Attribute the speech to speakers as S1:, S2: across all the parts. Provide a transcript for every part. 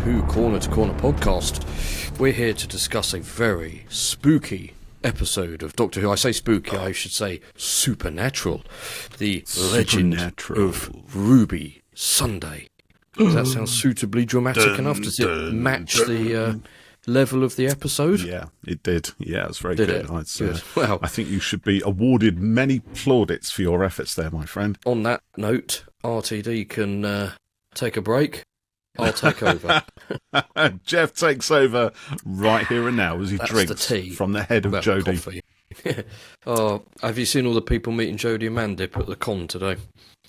S1: Who Corner to Corner podcast. We're here to discuss a very spooky episode of Doctor Who. I say spooky, I should say supernatural. The legend of Ruby Sunday. Does that sound suitably dramatic enough? Does it match the level of the episode?
S2: Yeah, it did. Yeah, it was very
S1: did
S2: good.
S1: It? Good. Well,
S2: I think you should be awarded many plaudits for your efforts there, my friend.
S1: On that note, RTD can take a break. I'll take over.
S2: Jeff takes over right here and now as he drinks from the head of Jodie.
S1: Oh, have you seen all the people meeting Jodie and Mandip at the con today?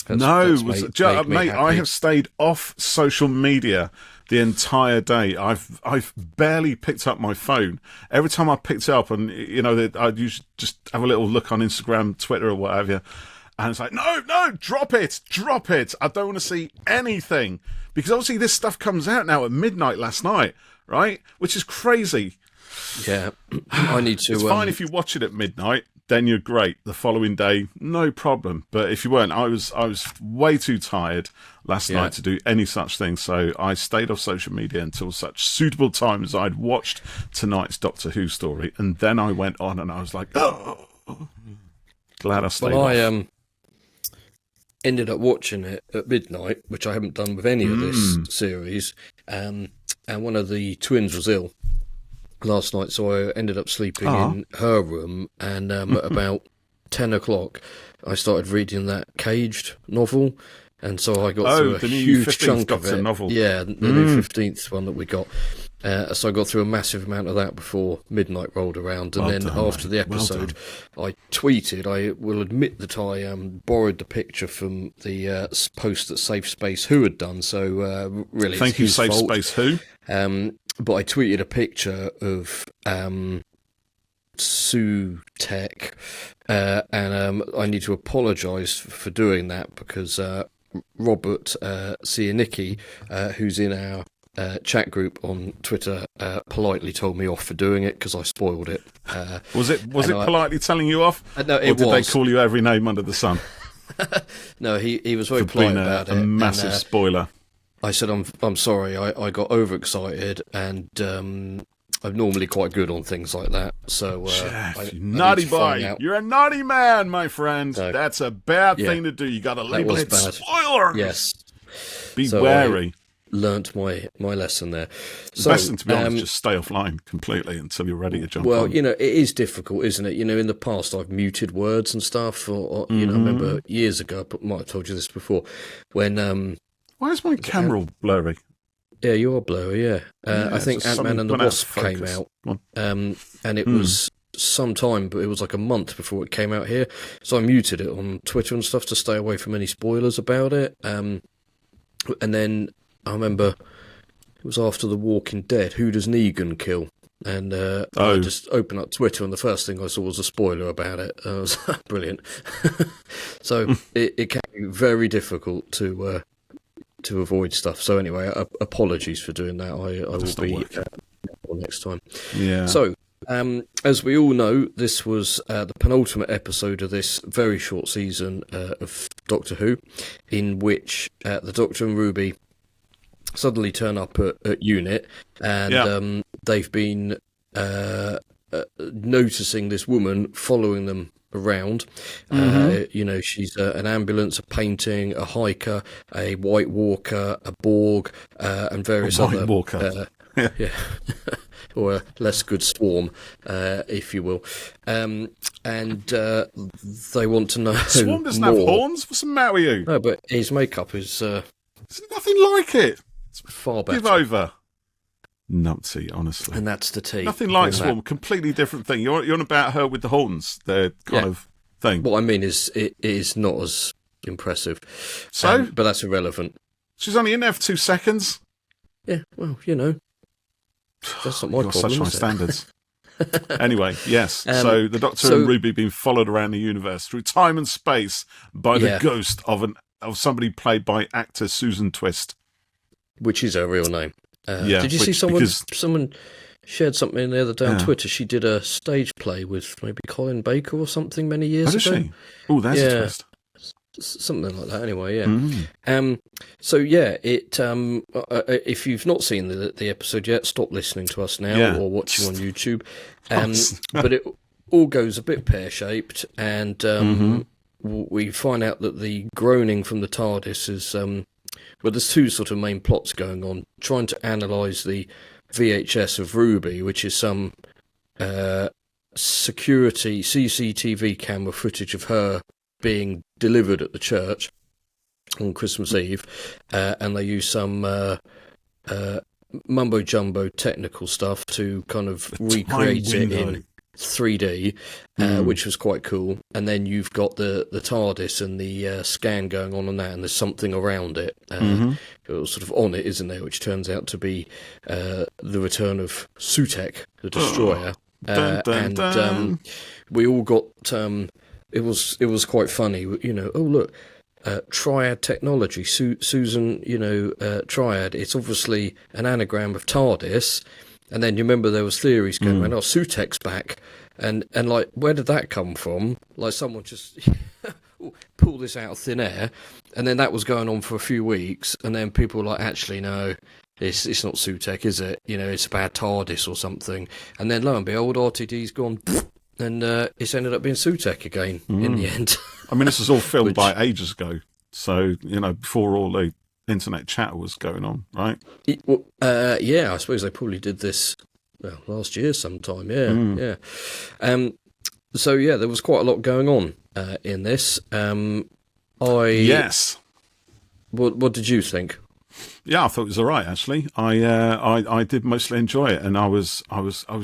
S2: Mate, I have stayed off social media the entire day. I've barely picked up my phone. Every time I picked it up, and I usually just have a little look on Instagram, Twitter, or whatever. And it's like, no, drop it. I don't want to see anything. Because obviously this stuff comes out now at midnight last night, right? Which is crazy.
S1: Yeah, I need to...
S2: It's fine if you watch it at midnight, then you're great. The following day, no problem. But if you weren't, I was way too tired last night to do any such thing. So I stayed off social media until such suitable time as I'd watched tonight's Doctor Who story. And then I went on and I was like, oh, glad I stayed off.
S1: I ended up watching it at midnight, which I haven't done with any of this series, and one of the twins was ill last night, so I ended up sleeping in her room, and at about 10 o'clock I started reading that Caged novel, and so I got through a huge chunk of it.
S2: Novel.
S1: Yeah, the new 15th one that we got. So I got through a massive amount of that before midnight rolled around, and then after the episode, I tweeted. I will admit that I borrowed the picture from the post that Safe Space Who had done. So really,
S2: thank you, Safe Space Who.
S1: But I tweeted a picture of SUTEKH, and I need to apologise for doing that because Robert Cianicki, who's in our chat group on Twitter, politely told me off for doing it because I spoiled it.
S2: Was it politely telling you off?
S1: No, it was.
S2: Or did they call you every name under the sun?
S1: No, he was very polite about it.
S2: A massive spoiler.
S1: I said, I'm sorry, I got overexcited, and I'm normally quite good on things like that. So,
S2: Jeff, naughty boy. You're a naughty man, my friend. No. That's a bad thing to do. You got to label it spoilers.
S1: Yes.
S2: Be wary.
S1: Learnt my lesson there.
S2: The best thing, to be honest, just stay offline completely until you're ready to jump on.
S1: Well, it is difficult, isn't it? In the past I've muted words and stuff, or I remember years ago, I might have told you this before, when...
S2: Why is my camera all blurry?
S1: Yeah, you are blurry, yeah. I think Ant-Man and the Wasp came out, and it was some time, but it was like a month before it came out here, so I muted it on Twitter and stuff to stay away from any spoilers about it, and then... I remember it was after The Walking Dead. Who does Negan kill? And I just opened up Twitter, and the first thing I saw was a spoiler about it. I was brilliant. So it can be very difficult to avoid stuff. So anyway, apologies for doing that. I will be next time.
S2: Yeah.
S1: So as we all know, this was the penultimate episode of this very short season of Doctor Who, in which the Doctor and Ruby suddenly turn up at unit, and they've been noticing this woman following them around. She's an ambulance, a painting, a hiker, a White Walker, a Borg, and various other
S2: Walker.
S1: or a less good swarm, if you will. And they want to know.
S2: Swarm doesn't have horns. What's the matter with you?
S1: No, but his makeup is.
S2: It's nothing like it. It's
S1: far better.
S2: Give over. Nutsy, honestly.
S1: And that's the tea.
S2: Nothing like Swarm. Completely different thing. You're on about her with the horns. The kind of thing.
S1: What I mean is, it is not as impressive.
S2: So,
S1: but that's irrelevant.
S2: She's only in there for 2 seconds.
S1: Yeah, well, that's not my problem.
S2: Such high standards. Anyway, yes. So the Doctor and Ruby being followed around the universe through time and space by the ghost of somebody played by actor Susan Twist,
S1: which is her real name. Did you see someone shared something the other day on Twitter? She did a stage play with maybe Colin Baker or something many years ago.
S2: Did she? Oh, there's a twist.
S1: something like that. Anyway, yeah. So yeah, if you've not seen the episode yet, stop listening to us now or watching on YouTube. But it all goes a bit pear-shaped, and we find out that the groaning from the TARDIS is well, there's two sort of main plots going on, trying to analyse the VHS of Ruby, which is some security CCTV camera footage of her being delivered at the church on Christmas Eve, and they use some mumbo-jumbo technical stuff to kind of recreate it in 3D, which was quite cool. And then you've got the TARDIS and the scan going on that, and there's something around it. It was sort of on it, isn't there? Which turns out to be the return of SUTEKH, the destroyer. And we all got. It was quite funny, you know. Oh look, Triad technology, Susan, Triad. It's obviously an anagram of TARDIS. And then you remember there was theories going around, SUTEKH's back. And like, where did that come from? Like, someone just pulled this out of thin air. And then that was going on for a few weeks. And then people were like, actually, no, it's not SUTEKH, is it? It's a bad TARDIS or something. And then lo and behold, RTD's gone, and it's ended up being SUTEKH again in the end.
S2: I mean, this was all filmed by ages ago. So, before all the internet chatter was going on, right?
S1: Yeah, I suppose they probably did this last year sometime. Yeah. So yeah, there was quite a lot going on in this.
S2: Yes.
S1: What did you think?
S2: Yeah, I thought it was all right. Actually, I did mostly enjoy it, and I was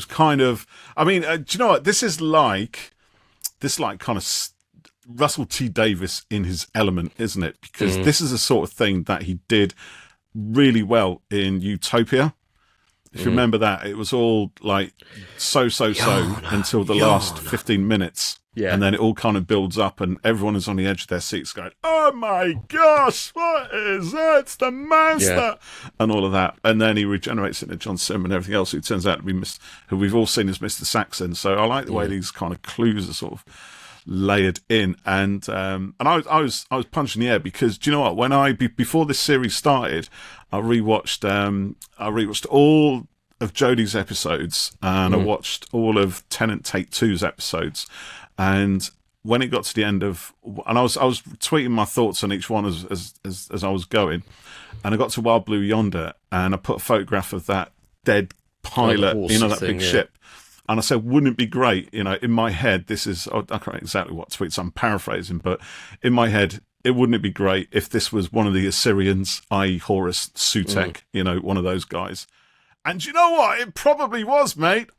S2: kind of. I mean, do you know what? This is like kind of Russell T Davies in his element, isn't it? Because this is the sort of thing that he did really well in Utopia. If you remember that, it was all like so until the last 15 minutes. Yeah. And then it all kind of builds up and everyone is on the edge of their seats going, oh my gosh, what is that? It's the monster! Yeah. And all of that. And then he regenerates into John Sim and everything else, who turns out to be who we've all seen as Mr. Saxon. So I like the way these kind of clues are sort of layered in. And I was punching the air because, do you know what? Before this series started, I rewatched all of Jodie's episodes and I watched all of Tennant Take Two's episodes. And when it got to the end of, and I was tweeting my thoughts on each one as I was going, and I got to Wild Blue Yonder, and I put a photograph of that dead pilot, that big ship, and I said, wouldn't it be great, in my head, this is, I can't remember exactly what tweets I'm paraphrasing, but in my head, wouldn't it be great if this was one of the Assyrians, i.e. Horus, SUTEKH, one of those guys. And you know what? It probably was, mate.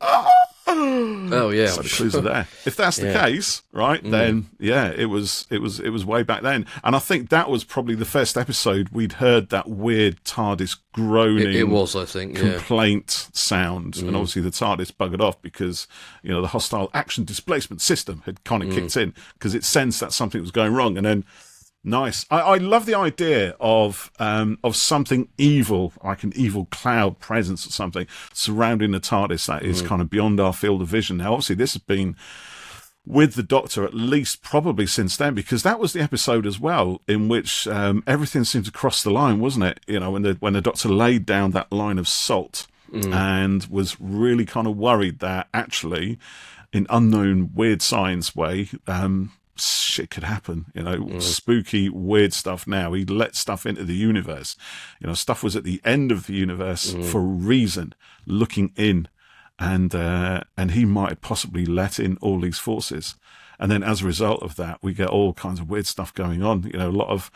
S2: Oh
S1: yeah.
S2: So the clues are there. If that's the case, right? Then it was way back then. And I think that was probably the first episode we'd heard that weird TARDIS groaning.
S1: It was, I think,
S2: complaint sound. And obviously the TARDIS buggered off because the hostile action displacement system had kind of kicked in because it sensed that something was going wrong. And then. Nice. I love the idea of something evil, like an evil cloud presence or something, surrounding the TARDIS that is kind of beyond our field of vision. Now, obviously, this has been with the Doctor at least probably since then, because that was the episode as well in which everything seemed to cross the line, wasn't it? When the Doctor laid down that line of salt and was really kind of worried that actually, in unknown weird science way, shit could happen, spooky, weird stuff. Now he let stuff into the universe. Stuff was at the end of the universe for a reason, looking in, and he might have possibly let in all these forces. And then as a result of that, we get all kinds of weird stuff going on. A lot of,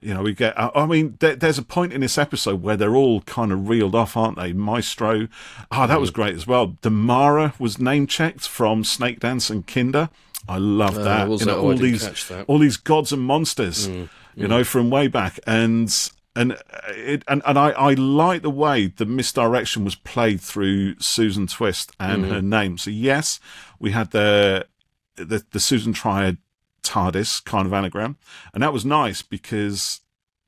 S2: we get. I mean, there's a point in this episode where they're all kind of reeled off, aren't they? Maestro, that was great as well. Damara was name checked from Snake Dance and Kinder. I love that. All these gods and monsters, from way back, and I like the way the misdirection was played through Susan Twist and her name. So yes, we had the Susan Triad TARDIS kind of anagram, and that was nice because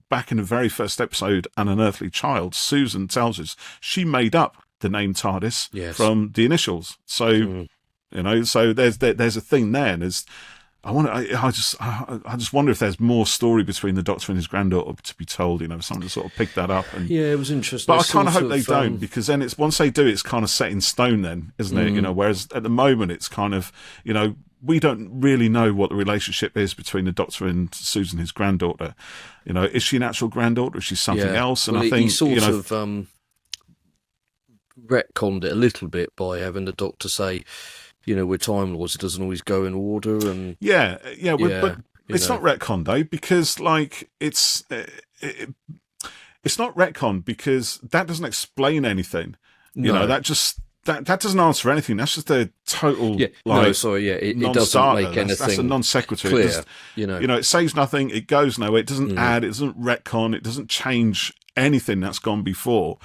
S2: back in the very first episode, An Unearthly Child, Susan tells us she made up the name TARDIS from the initials. So. So there's a thing there, and I just wonder if there's more story between the Doctor and his granddaughter to be told. Someone to sort of pick that up. And
S1: yeah, it was interesting.
S2: But I kind of hope they don't, because then once they do, it's kind of set in stone. Then, isn't it? Whereas at the moment, it's kind of we don't really know what the relationship is between the Doctor and Susan, his granddaughter. Is she an actual granddaughter? Is she something else? And I think
S1: he sort of retconned it a little bit by having the Doctor say, with Time Lords, it doesn't always go in order, and
S2: but it's not retconned though, because it's not retconned because that doesn't explain anything. That doesn't answer anything. That's just a total
S1: it doesn't make anything.
S2: That's a non sequitur.
S1: Clear,
S2: it saves nothing. It goes nowhere. It doesn't add. It doesn't retcon. It doesn't change anything that's gone before.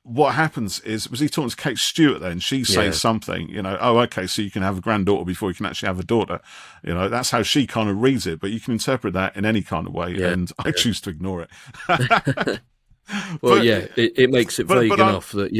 S2: What happens is, was he talking to Kate Stewart then? She says something, okay, so you can have a granddaughter before you can actually have a daughter. That's how she kind of reads it, but you can interpret that in any kind of way, and I choose to ignore it.
S1: It makes it vague enough that,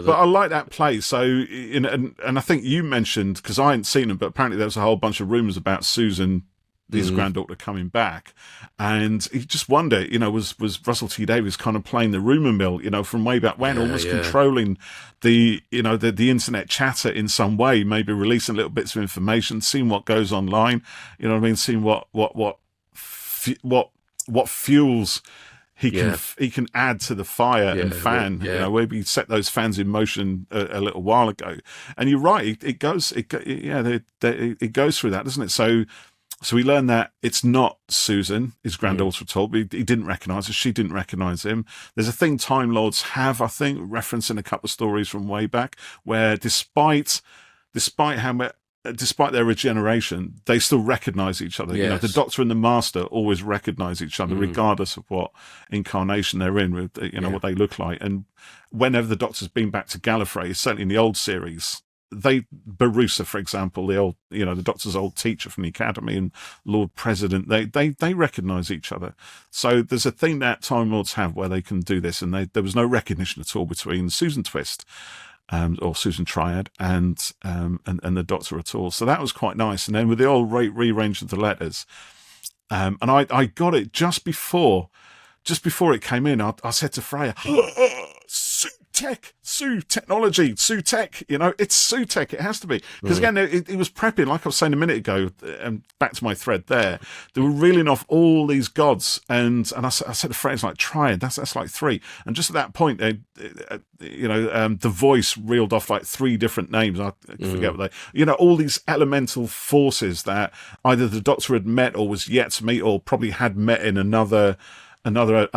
S2: But I like that play. So, and I think you mentioned, because I hadn't seen them, but apparently there was a whole bunch of rumours about Susan, his granddaughter, coming back, and you just wonder, was Russell T Davies kind of playing the rumour mill, from way back when, almost controlling the the internet chatter in some way, maybe releasing little bits of information, seeing what goes online, seeing what fuels he can add to the fire and fan. Maybe he set those fans in motion a little while ago. And you're right, it goes through that, doesn't it? So we learned that it's not Susan, his granddaughter at all, but he didn't recognise her. She didn't recognise him. There's a thing Time Lords have, I think, referencing a couple of stories from way back, where despite their regeneration, they still recognise each other.
S1: Yes.
S2: The Doctor and the Master always recognise each other, regardless of what incarnation they're in, with what they look like. And whenever the Doctor's been back to Gallifrey, certainly in the old series, Barusa, for example, the Doctor's old teacher from the Academy and Lord President, they recognise each other. So there's a thing that Time Lords have where they can do this, and there was no recognition at all between Susan Twist, or Susan Triad, and the Doctor at all. So that was quite nice. And then with the old rearrange of the letters, and I got it just before it came in. I said to Freya, SUTEKH, technology, SUTEKH, it's SUTEKH, it has to be. Because again, it was prepping, like I was saying a minute ago, and back to my thread there, they were reeling off all these gods, and I said to Freya, it's like, Triad, that's like 3. And just at that point, the voice reeled off like 3 different names. I forget what they, all these elemental forces that either the Doctor had met or was yet to meet, or probably had met in an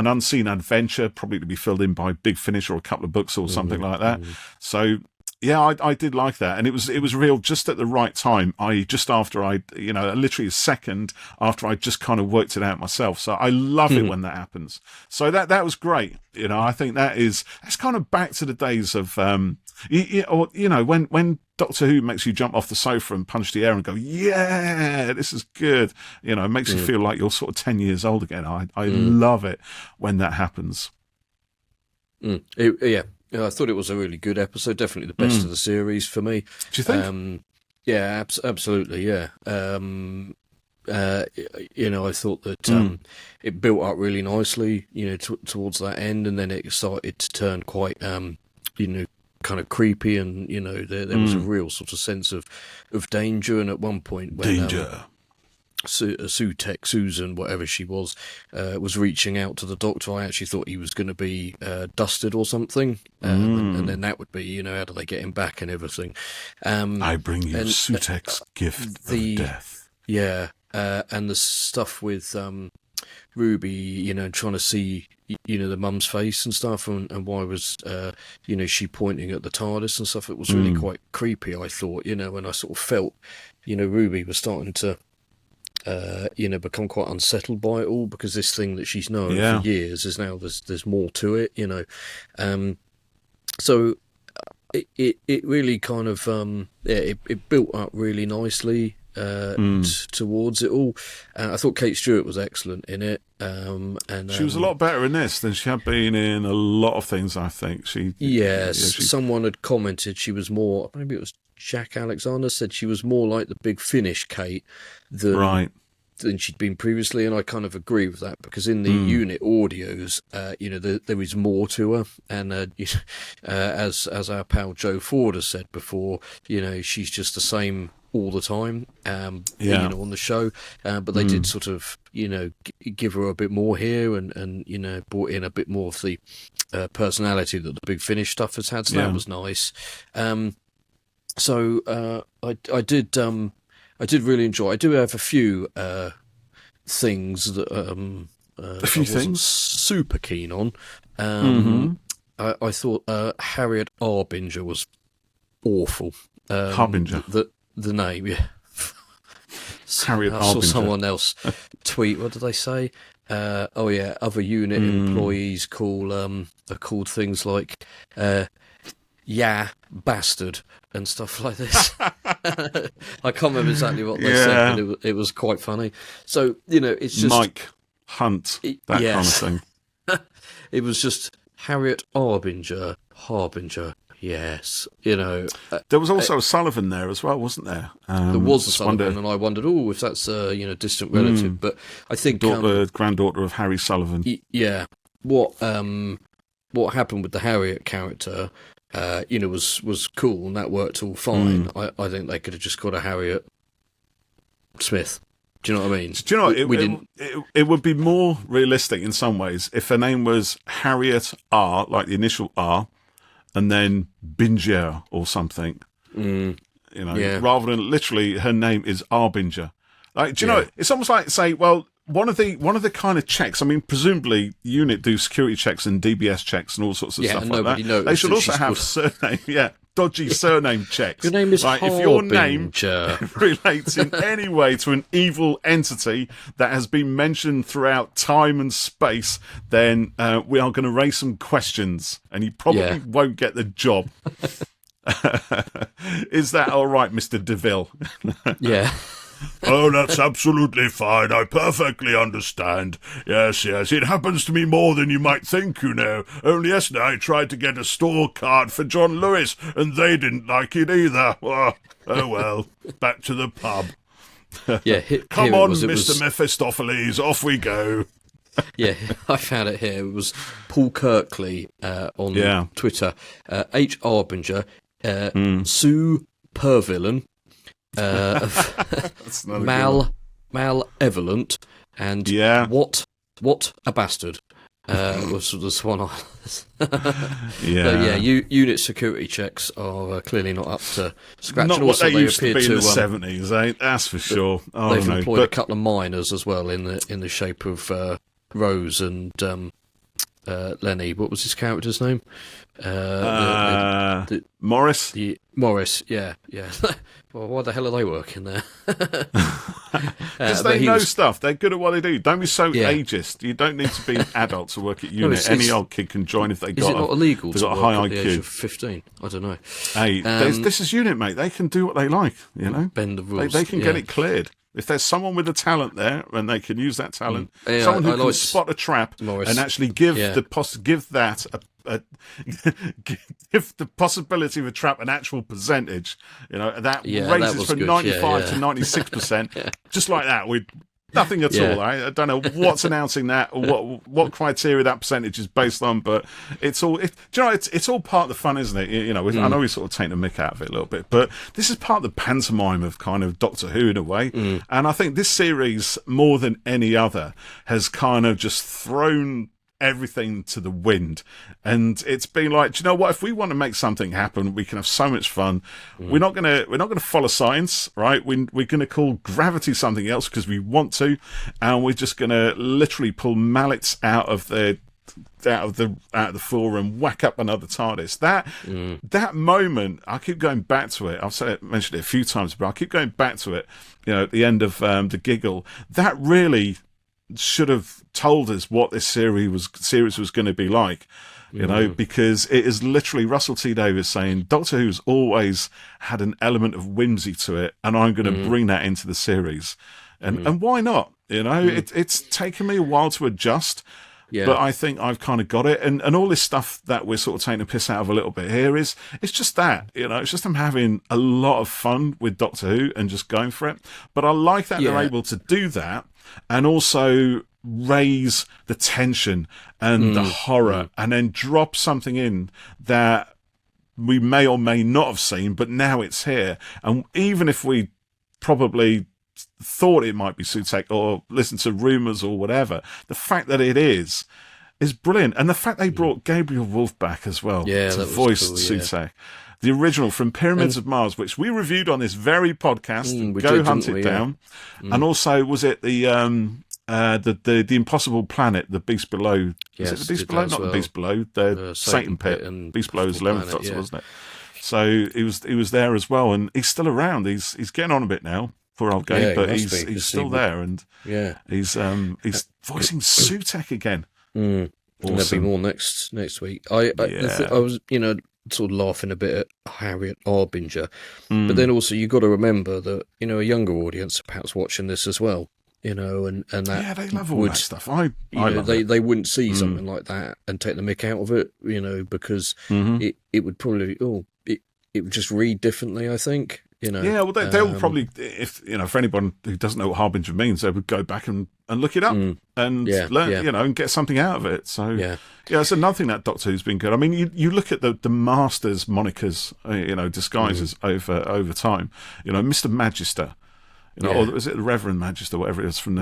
S2: unseen adventure, probably to be filled in by Big Finish or a couple of books or something like that. So I did like that, and it was real just at the right time. Just after literally a second after I just kind of worked it out myself. So I love it when that happens. So that was great. I think that's kind of back to the days of when Doctor Who makes you jump off the sofa and punch the air and go, yeah, this is good. It makes you feel like you're sort of 10 years old again. I love it when that happens.
S1: I thought it was a really good episode. Definitely the best of the series for me.
S2: Do you think?
S1: Absolutely. Yeah. I thought that it built up really nicely, towards that end, and then it started to turn quite, kind of creepy, and there was a real sort of sense of danger. And at one point, when SUTEKH, Susan, whatever she was reaching out to the Doctor, I actually thought he was going to be dusted or something, and then that would be, how do they get him back and everything.
S2: I bring you SUTEKH's gift of death.
S1: Yeah, and the stuff with Ruby, trying to see, the mum's face and stuff, and why was, she pointing at the TARDIS and stuff. It was really quite creepy, I thought, when I sort of felt, Ruby was starting to, become quite unsettled by it all, because this thing that she's known for years is now, there's more to it, So it really kind of, it built up really nicely. towards it all. I thought Kate Stewart was excellent in it. And
S2: she was a lot better in this than she had been in a lot of things, I think.
S1: Someone had commented she was more, maybe it was Jack Alexander, said she was more like the Big Finish Kate than she'd been previously, and I kind of agree with that, because in the unit audios, there is more to her, and as our pal Joe Ford has said before, she's just the same all the time, on the show, but they did sort of, give her a bit more here, and brought in a bit more of the personality that the Big Finish stuff has had, so that was nice. So I did really enjoy. I do have a few things that I wasn't super keen on. I thought Harriet Arbinger was awful.
S2: Harbinger.
S1: The name, yeah.
S2: Harriet Arbinger. I saw
S1: someone else tweet. What did they say? Other unit employees are called things like bastard and stuff like this. I can't remember exactly what they said, but it was quite funny. So, it's just
S2: Mike Hunt, that kind of thing.
S1: It was just Harriet Harbinger. Yes,
S2: there was also a Sullivan there as well, wasn't there?
S1: There was a Sullivan, and I wondered, if that's a distant relative. But I think
S2: granddaughter of Harry Sullivan.
S1: What happened with the Harriet character, was cool, and that worked all fine. I think they could have just got a Harriet Smith. Do you know what I mean?
S2: Do you know it would be more realistic in some ways if her name was Harriet R, like the initial R, and then Binger or something, rather than literally her name is Arbinger. Like, do you know? It's almost like say, well, one of the kind of checks. I mean, presumably, unit do security checks and DBS checks and all sorts of stuff like that.
S1: Knows
S2: they should also have surname, dodgy surname checks.
S1: Your name is
S2: Harbinger. If your name relates in any way to an evil entity that has been mentioned throughout time and space, then we are going to raise some questions, and you probably won't get the job. Is that all right, Mr. DeVille?
S1: Yeah.
S2: Oh, that's absolutely fine. I perfectly understand. Yes, it happens to me more than you might think, Only yesterday I tried to get a store card for John Lewis, and they didn't like it either. Oh well, back to the pub. Come on, Mr. Mephistopheles, off we go.
S1: Yeah, I found it here. It was Paul Kirkley on Twitter. H. Arbinger, Sue Pervillain, malevolent, and what a bastard was this one. Unit security checks are clearly not up to scratch.
S2: Not
S1: and
S2: what
S1: also
S2: they used to be in the 70s, that's for sure.
S1: They've employed a couple of minors as well in the shape of Rose and Lenny. What was his character's name?
S2: Morris?
S1: Morris, yeah. Well, why the hell are they working there?
S2: Because they know stuff. They're good at what they do. Don't be so ageist. You don't need to be an adult to work at unit. Any old kid can join if they've got
S1: not illegal to
S2: got a high IQ.
S1: The age of 15? I don't know.
S2: Hey, this is unit, mate. They can do what they like,
S1: Bend the rules.
S2: They can get it cleared. If there's someone with a talent there, and they can use that talent, someone who can spot a trap
S1: Morris.
S2: And actually give give the possibility of a trap an actual percentage, that raises from 95 to 96%, just like that. With nothing at all. I don't know what's announcing that or what criteria that percentage is based on, but it's all. It's all part of the fun, isn't it? I know we sort of take the mick out of it a little bit, but this is part of the pantomime of kind of Doctor Who in a way. And I think this series, more than any other, has kind of just thrown everything to the wind, and it's been like, do you know what, if we want to make something happen, we can have so much fun. We're not gonna follow science, right? We're gonna call gravity something else because we want to, and we're just gonna literally pull mallets out of the floor and whack up another TARDIS. That moment, I keep going back to it. I've mentioned it a few times, but I keep going back to it. At the end of the giggle, that really should have told us what this series was going to be like. you know, because it is literally Russell T Davies saying Doctor Who's always had an element of whimsy to it, and I'm going to bring that into the series. And why not? You know, it's taken me a while to adjust. Yeah. But I think I've kind of got it. And all this stuff that we're sort of taking a piss out of a little bit here it's just that, you know, it's just I'm having a lot of fun with Doctor Who and just going for it. But I like that they're able to do that and also raise the tension and the horror and then drop something in that we may or may not have seen, but now it's here. And even if we probably thought it might be SUTEKH or listened to rumours or whatever, the fact that it is brilliant. And the fact they brought Gabriel Wolfe back as well to voice cool, SUTEKH. The original from Pyramids of Mars, which we reviewed on this very podcast. Go hunt it down. And also, was it the Impossible Planet, the Beast Below? Is it the Beast Below? Not the Beast Below, the Satan Pit. And Beast Below is 11th Doctor, wasn't it? So he was there as well, and he's still around. He's getting on a bit now. Poor old Gabe, but he's still there, and he's voicing SUTEKH again.
S1: Awesome. There'll be more next week. I was, you know, sort of laughing a bit at Harriet Arbinger, but then also you got to remember that, you know, a younger audience are perhaps watching this as well. You know, and that
S2: they love all that stuff.
S1: They wouldn't see something like that and take the mick out of it, you know, because it would probably it would just read differently, I think. You know,
S2: yeah, well, they'll probably, if you know, for anyone who doesn't know what Harbinger means, they would go back and look it up and learn, you know, and get something out of it. So, yeah, it's another thing that Doctor Who's been good. I mean, you look at the Masters monikers, you know, disguises over time. You know, Mr. Magister, you know, or is it the Reverend Magister, whatever it is from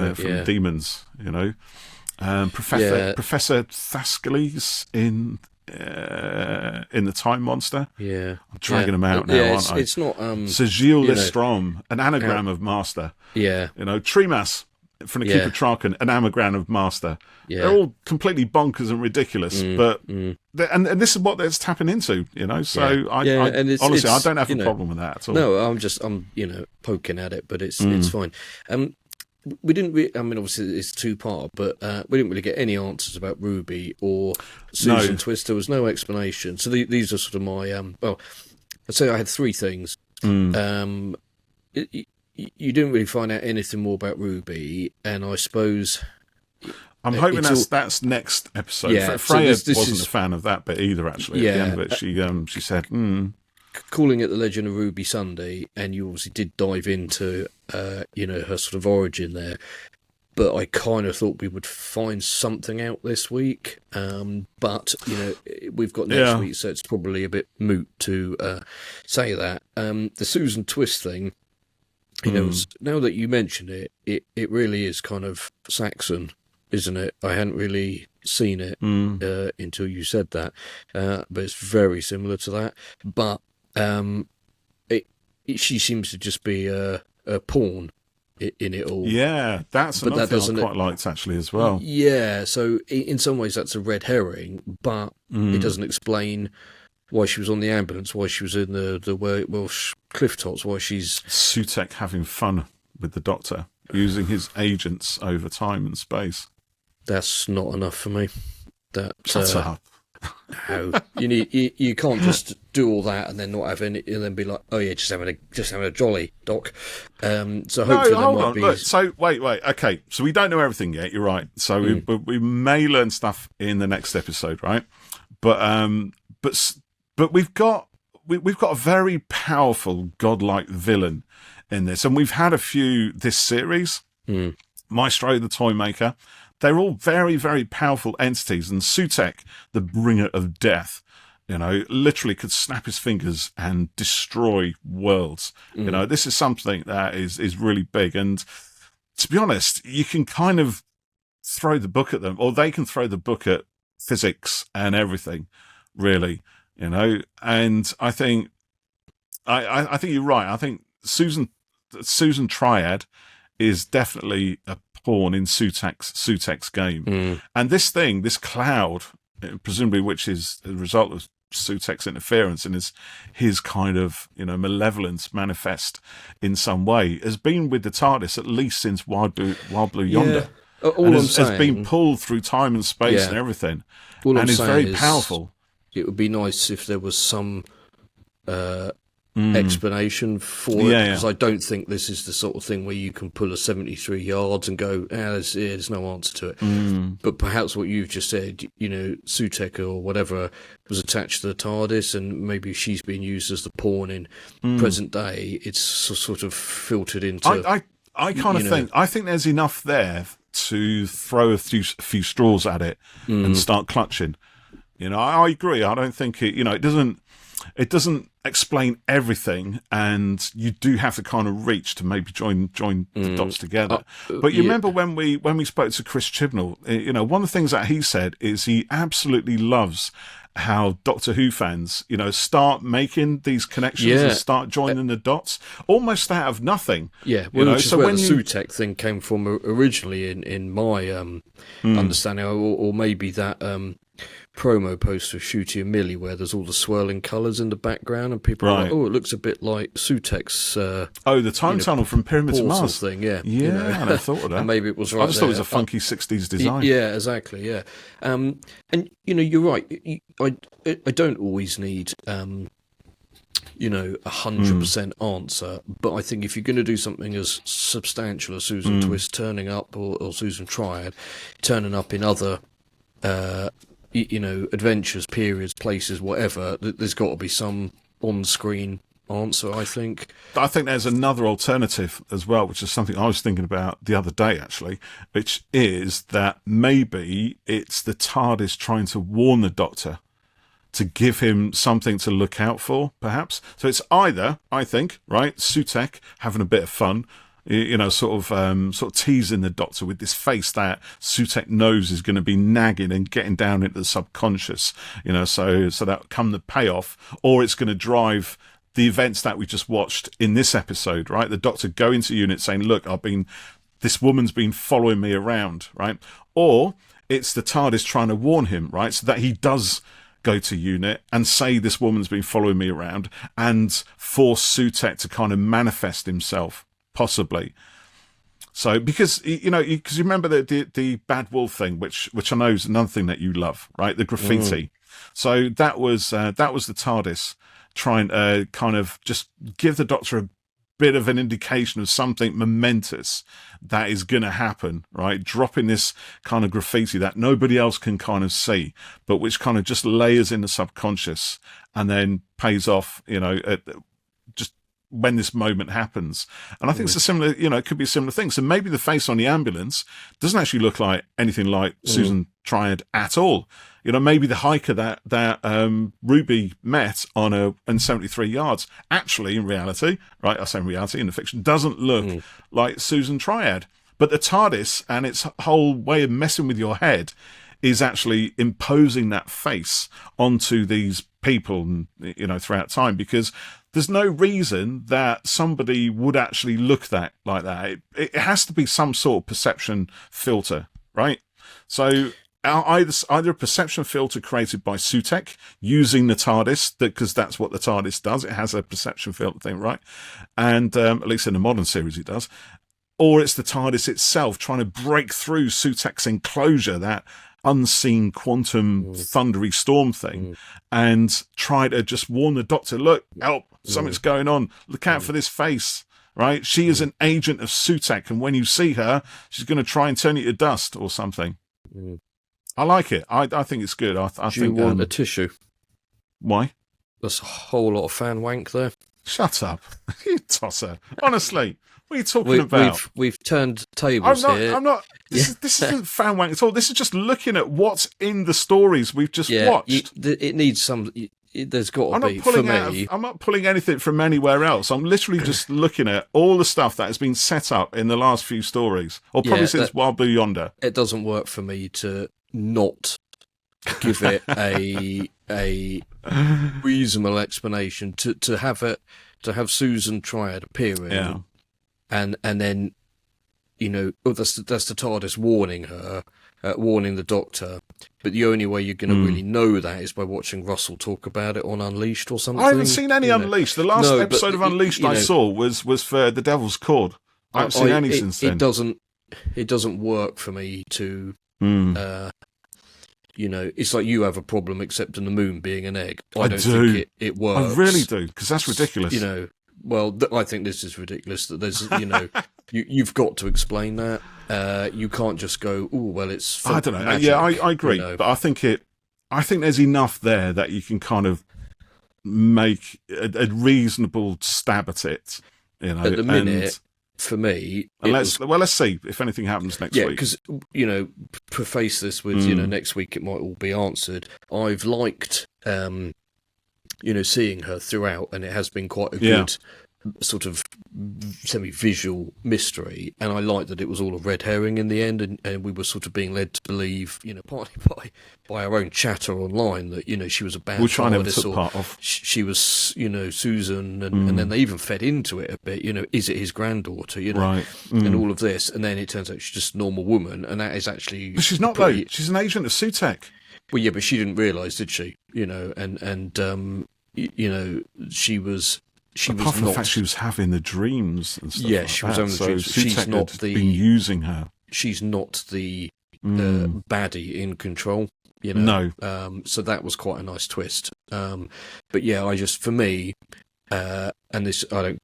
S2: Demons, you know, Professor Thascales in the Time Monster.
S1: Yeah,
S2: I'm dragging them out now, aren't I?
S1: It's not
S2: Sir Gilles Lestrom, an anagram of Master.
S1: Yeah,
S2: you know, Tremas from the Keeper Traken, an anagram of Master. Yeah, they're all completely bonkers and ridiculous, but and this is what it's tapping into, you know. So I honestly I don't have a problem with that at all.
S1: No, I'm you know, poking at it, but it's fine. We didn't. I mean, obviously it's two-part, but we didn't really get any answers about Ruby or Susan Twist. There was no explanation. So these are sort of my. Well, I'd say I had three things. You didn't really find out anything more about Ruby, and I suppose
S2: I'm hoping that's next episode. Yeah, Freya wasn't a fan of that bit either. Actually, at the end of it, she said,
S1: calling it The Legend of Ruby Sunday, and you obviously did dive into, you know, her sort of origin there. But I kind of thought we would find something out this week. But, you know, we've got next week, so it's probably a bit moot to say that. The Susan Twist thing, you know, now that you mention it, it really is kind of Saxon, isn't it? I hadn't really seen it until you said that. But it's very similar to that. But she seems to just be a pawn in it all.
S2: Yeah, that's another thing I quite liked actually as well.
S1: Yeah, so in some ways that's a red herring, but it doesn't explain why she was on the ambulance, why she was in the Welsh cliff tops, why she's...
S2: SUTEKH having fun with the Doctor, using his agents over time and space.
S1: That's not enough for me.
S2: Shut up.
S1: No, you can't just do all that and then not have any, and then be like, oh yeah, just having a jolly, Doc. So hopefully
S2: hold on. Look, so wait. Okay, so we don't know everything yet. You're right. So we may learn stuff in the next episode, right? But we've got a very powerful godlike villain in this, and we've had a few this series. Maestro the Toymaker. They're all very, very powerful entities, and SUTEKH, the bringer of death, you know, literally could snap his fingers and destroy worlds. You know, this is something that is really big, and to be honest, you can kind of throw the book at them, or they can throw the book at physics and everything, really, you know. And I think you're right. I think Susan Triad is definitely a pawn in SUTEKH's game. And this cloud, presumably which is the result of SUTEKH's interference and his kind of, you know, malevolence manifest in some way, has been with the TARDIS at least since Wild Blue Yonder.
S1: All I'm saying
S2: has been pulled through time and space and everything, and is very powerful.
S1: It would be nice if there was some explanation for it, because I don't think this is the sort of thing where you can pull a 73 yards and go, there's no answer to it. But perhaps what you've just said, SUTEKH or whatever was attached to the TARDIS, and maybe she's being used as the pawn in present day. It's sort of filtered into.
S2: I kind of think there's enough there to throw a few straws at it and start clutching. I agree. I don't think it doesn't explain everything, and you do have to kind of reach to maybe join the dots together. But you remember when we spoke to Chris Chibnall, one of the things that he said is he absolutely loves how Doctor Who fans, start making these connections and start joining the dots almost out of nothing.
S1: Yeah, which is where the SUTEKH thing came from originally in my understanding, or maybe that promo poster of Shooty and Millie where there's all the swirling colours in the background and people are like, it looks a bit like SUTEKH's
S2: the time tunnel from Pyramids of Mars
S1: thing,
S2: I never thought of that.
S1: And maybe it was right.
S2: I just thought it was a funky 60s design.
S1: Yeah, exactly, yeah. And you're right, I don't always need 100% answer, but I think if you're going to do something as substantial as Susan Twist turning up, or Susan Triad turning up in other adventures, periods, places, whatever, there's got to be some on-screen answer, I think.
S2: I think there's another alternative as well, which is something I was thinking about the other day, actually, which is that maybe it's the TARDIS trying to warn the Doctor to give him something to look out for, perhaps. So it's either, I think, right, SUTEKH having a bit of fun, sort of teasing the Doctor with this face that SUTEKH knows is going to be nagging and getting down into the subconscious, so that come the payoff, or it's going to drive the events that we just watched in this episode, right? The Doctor going to unit saying, look, this woman's been following me around, right? Or it's the TARDIS trying to warn him, right? So that he does go to unit and say this woman's been following me around and force SUTEKH to kind of manifest himself. Possibly. So, because you remember the Bad Wolf thing, which I know is another thing that you love, right? The graffiti. So that was the TARDIS trying to kind of just give the Doctor a bit of an indication of something momentous that is going to happen, right? Dropping this kind of graffiti that nobody else can kind of see, but which kind of just layers in the subconscious and then pays off, just when this moment happens. And I think it's a similar, it could be a similar thing. So maybe the face on the ambulance doesn't actually look like anything like Susan Triad at all. Maybe the hiker that Ruby met in 73 yards, actually in reality, right, I say in reality, in the fiction, doesn't look like Susan Triad. But the TARDIS and its whole way of messing with your head is actually imposing that face onto these people, throughout time, because there's no reason that somebody would actually look like that. It has to be some sort of perception filter, right? So either a perception filter created by SUTEKH using the TARDIS, because that's what the TARDIS does. It has a perception filter thing, right? And at least in the modern series it does. Or it's the TARDIS itself trying to break through SUTEKH's enclosure, that unseen quantum thundery storm thing, and try to just warn the Doctor, look, help, something's going on, look out for this face, right? She is an agent of SUTEKH, and when you see her, she's going to try and turn you to dust or something. I like it. I think it's good. I
S1: Do you want a tissue?
S2: Why?
S1: There's a whole lot of fan wank there.
S2: Shut up, you tosser. Honestly, what are you talking about?
S1: We've turned tables here.
S2: I'm not. This isn't fan wank at all. This is just looking at what's in the stories we've just watched.
S1: It needs some. There's got to be for me.
S2: I'm not pulling anything from anywhere else. I'm literally just looking at all the stuff that has been set up in the last few stories, or probably since Wild Blue Yonder.
S1: It doesn't work for me to not give it a reasonable explanation, to have Susan Triad appearing, and then that's the TARDIS warning her, warning the Doctor. But the only way you're going to really know that is by watching Russell talk about it on Unleashed or something.
S2: I haven't seen any Unleashed. The last episode of Unleashed I saw was for The Devil's Cord. I haven't seen any since then.
S1: it doesn't work for me to, it's like you have a problem accepting the moon being an egg. I don't think it works.
S2: I really do, because that's ridiculous.
S1: I think this is ridiculous that there's, you've got to explain that. You can't just go, oh, well, it's
S2: I don't know.
S1: magic,
S2: Yeah, I agree. But I think there's enough there that you can kind of make a reasonable stab at it.
S1: At the minute, for me,
S2: let's see if anything happens next week.
S1: Yeah, because preface this with next week it might all be answered. I've liked seeing her throughout, and it has been quite a good sort of semi-visual mystery, and I like that it was all a red herring in the end, and we were sort of being led to believe, partly by our own chatter online, that she was a bad
S2: which I never
S1: TARDIS,
S2: took part of.
S1: She was Susan, and then they even fed into it a bit. Is it his granddaughter?
S2: Right,
S1: and all of this, and then it turns out she's just a normal woman, and that is actually.
S2: But she's not though. She's an agent of SUTEKH.
S1: Well, yeah, but she didn't realise, did she? She was.
S2: Apart from the fact she was having the dreams and stuff.
S1: Yeah, she was having the dreams.
S2: She's not been using her.
S1: She's not the baddie in control.
S2: No.
S1: So that was quite a nice twist. But yeah, for me, and this, I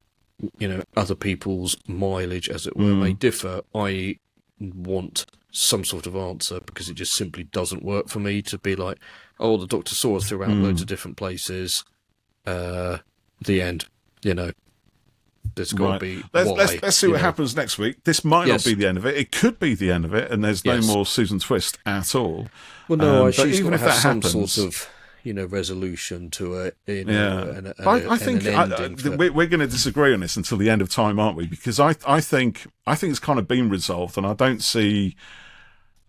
S1: don't, other people's mileage, as it were, may differ. I want some sort of answer, because it just simply doesn't work for me to be like, oh, the Doctor saw us throughout loads of different places. The end. There's got to be.
S2: Let's see what happens next week. This might not be the end of it. It could be the end of it, and there's no more Susan Twist at all.
S1: Well, no, she's
S2: even
S1: got
S2: if
S1: to have
S2: that
S1: some
S2: happens,
S1: sort of resolution to it.
S2: I think we're going to disagree on this until the end of time, aren't we? Because I think it's kind of been resolved, and I don't see.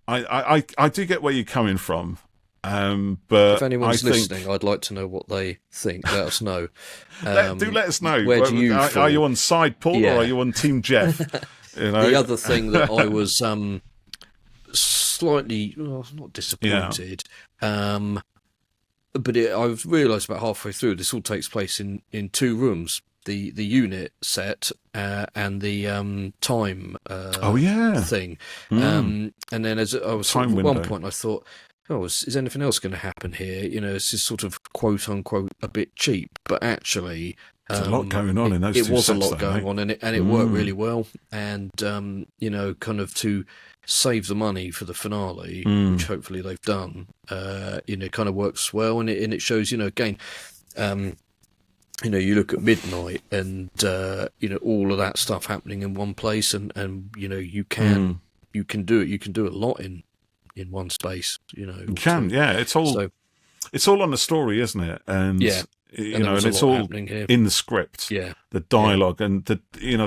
S2: I do get where you're coming from. But
S1: if anyone's listening, I'd like to know what they think. Let us know.
S2: Do let us know.
S1: Where do you
S2: are you on side Paul or are you on Team Jeff?
S1: The other thing that I was slightly not disappointed, but I've realised about halfway through this all takes place in 2 rooms. The unit set and the time thing. And then as I was at one point, I thought, oh, is anything else going to happen here? It's just sort of quote unquote a bit cheap, but actually
S2: there's a lot going on in those.
S1: It was a lot going on, and it worked really well. And kind of to save the money for the finale, which hopefully they've done. Kind of works well, and it shows. Again. You look at Midnight, and all of that stuff happening in one place, and you can do it. You can do a lot in one space. You
S2: can, It's all on the story, isn't it? And and it's all in the script.
S1: Yeah,
S2: the dialogue and the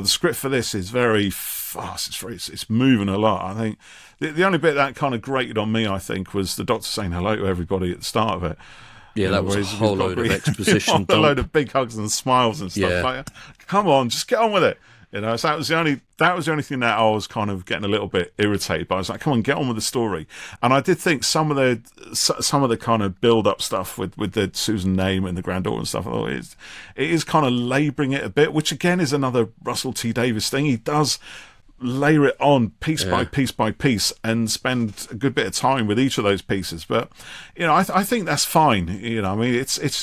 S2: script for this is very fast. It's moving a lot. I think the only bit that kind of grated on me, I think, was the Doctor saying hello to everybody at the start of it.
S1: Yeah, that was a whole load of exposition.
S2: A load of big hugs and smiles and stuff.
S1: Yeah.
S2: Like, come on, just get on with it. So that was the only thing that I was kind of getting a little bit irritated by. I was like, come on, get on with the story. And I did think some of the kind of build up stuff with the Susan name and the granddaughter and stuff, I thought it is kind of labouring it a bit, which again is another Russell T Davies thing. He does layer it on piece by piece by piece and spend a good bit of time with each of those pieces. But I think that's fine. It's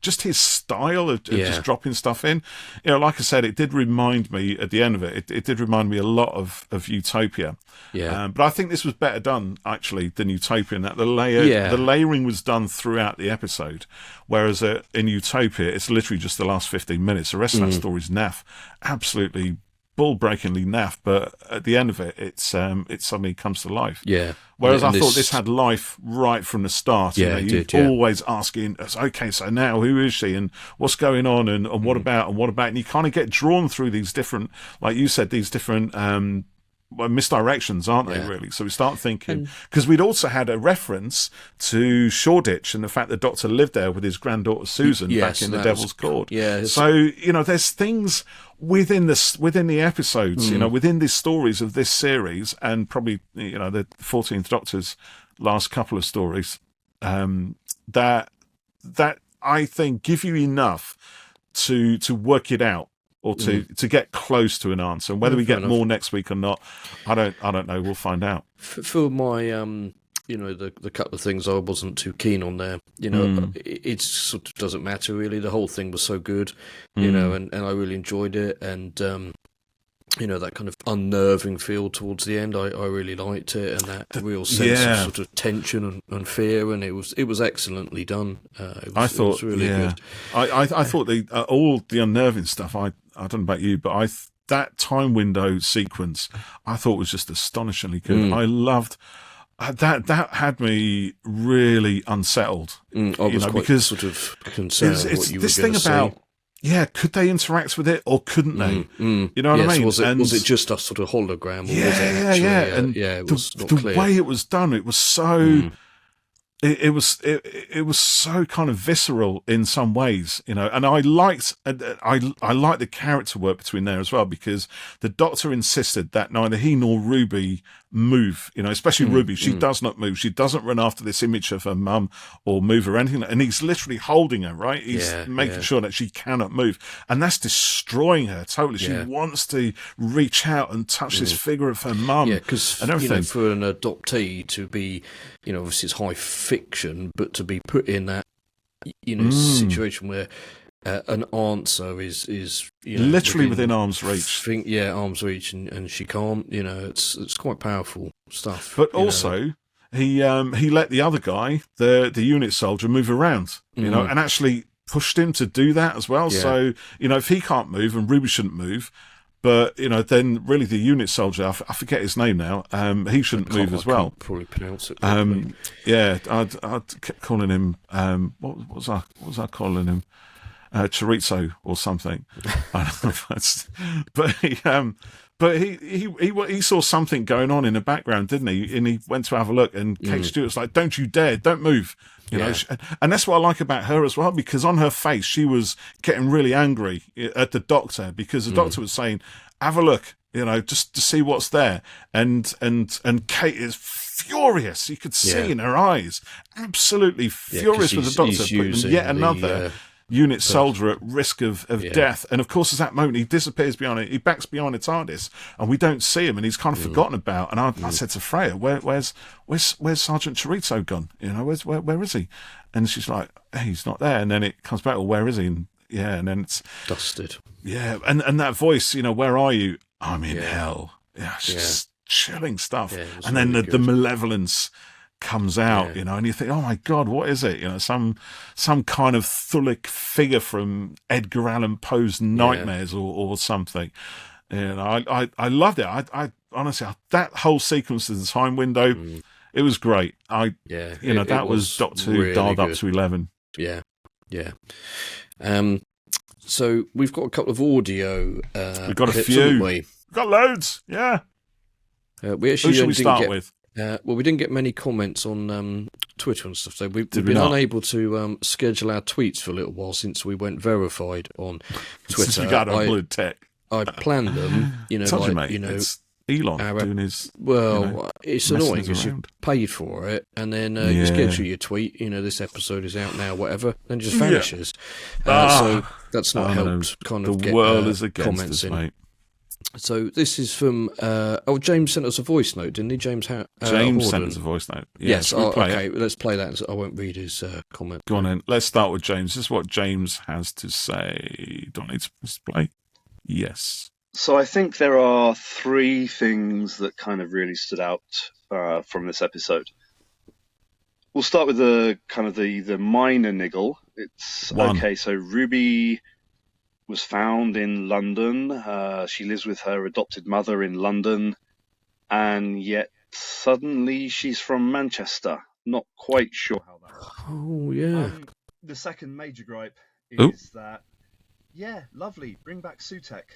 S2: just his style of just dropping stuff in. Like I said, it did remind me at the end of it. It did remind me a lot of Utopia.
S1: Yeah.
S2: But I think this was better done actually than Utopia. In that the layering was done throughout the episode, whereas in Utopia it's literally just the last 15 minutes. The rest of that story's naff, absolutely ball-breakingly naff, but at the end of it, it suddenly comes to life.
S1: Yeah.
S2: Whereas I thought this had life right from the start.
S1: Yeah,
S2: you're always asking, okay, so now who is she and what's going on and what about and what about? And you kind of get drawn through these different, like you said, these different misdirections, aren't they, really? So we start thinking, because we'd also had a reference to Shoreditch and the fact that Doctor lived there with his granddaughter Susan back in the Devil's Court.
S1: Yeah.
S2: So, there's things within the episodes, within the stories of this series, and probably, the 14th Doctor's last couple of stories, that I think give you enough to work it out or to get close to an answer. And whether we get more next week or not, I don't know. We'll find out.
S1: For my the couple of things I wasn't too keen on there, it sort of doesn't matter really. The whole thing was so good, and I really enjoyed it, and that kind of unnerving feel towards the end, I really liked it, and that real sense of sort of tension and fear, and it was excellently done. It was really good.
S2: I thought all the unnerving stuff. I don't know about you, but that time window sequence I thought was just astonishingly good. I loved. That had me really unsettled.
S1: I was quite
S2: because
S1: sort of concerned what you were going to say.
S2: This thing about, could they interact with it or couldn't they? You know what I mean?
S1: Was it just a sort of hologram? Or was it actually, it was not clear.
S2: The way it was done, it was so. It was so kind of visceral in some ways, and I liked the character work between there as well, because the Doctor insisted that neither he nor Ruby move, especially Ruby. She does not move. She doesn't run after this image of her mum or move or anything. And he's literally holding her, right? He's making sure that she cannot move, and that's destroying her totally. She wants to reach out and touch this figure of her mum,
S1: because for an adoptee to be, obviously it's high fiction, but to be put in that situation where an answer is
S2: literally within arm's reach.
S1: Arm's reach, and she can't. It's quite powerful stuff.
S2: But also, he let the other guy, the unit soldier, move around. And actually pushed him to do that as well. Yeah. So if he can't move and Ruby shouldn't move. But, then really the unit soldier, I forget his name now, he shouldn't move as well.
S1: Probably pronounce it.
S2: I'd kept calling him, what was I calling him? Chorizo or something. I don't know. But he saw something going on in the background, didn't he? And he went to have a look, and Kate Stewart's like, "Don't you dare, don't move." And that's what I like about her as well, because on her face she was getting really angry at the Doctor, because the Doctor was saying, "Have a look, just to see what's there." And Kate is furious. You could see in her eyes, absolutely furious with the Doctor, putting yet another unit soldier at risk of death. And of course, at that moment, he disappears behind it. He backs behind the TARDIS, and we don't see him, and he's kind of forgotten about. And I said to Freya, "Where's Sergeant Chorizo gone? Where is he?" And she's like, "Hey, he's not there." And then it comes back, "Well, where is he?" And and then it's
S1: dusted.
S2: Yeah, and that voice, "Where are you?" "I'm in hell." Yeah, it's just chilling stuff. And then the malevolence comes out, and you think, "Oh my God, what is it?" Some kind of Thulic figure from Edgar Allan Poe's Nightmares or something. I loved it. I honestly, that whole sequence of the time window, it was great. That was Doctor Who really dialed up to 11.
S1: Yeah. So we've got a couple of audio.
S2: We've got a few. We've got loads. Yeah.
S1: We actually
S2: Who should we start with?
S1: We didn't get many comments on Twitter and stuff, so we've been unable to schedule our tweets for a little while since we went verified on Twitter.
S2: Since we got our blue tech.
S1: I planned them,
S2: it's Elon doing his.
S1: Well, it's annoying because you paid for it, and then you schedule your tweet. This episode is out now, whatever, then just vanishes. So that's not helped. Kind of
S2: the
S1: get
S2: world is against
S1: comments
S2: us,
S1: in.
S2: mate.
S1: So this is from James sent us a voice note, didn't he? James
S2: James sent us a voice note.
S1: Yes. Okay. Let's play that. I won't read his comment.
S2: Go on then. Let's start with James. This is what James has to say. Do I need to play? Yes.
S3: So I think there are three things that kind of really stood out from this episode. We'll start with the minor niggle. It's okay. So Ruby was found in London. She lives with her adopted mother in London, and yet suddenly she's from Manchester. Not quite sure how that.
S1: Oh yeah.
S3: The second major gripe is that. Yeah, lovely. Bring back SUTEKH.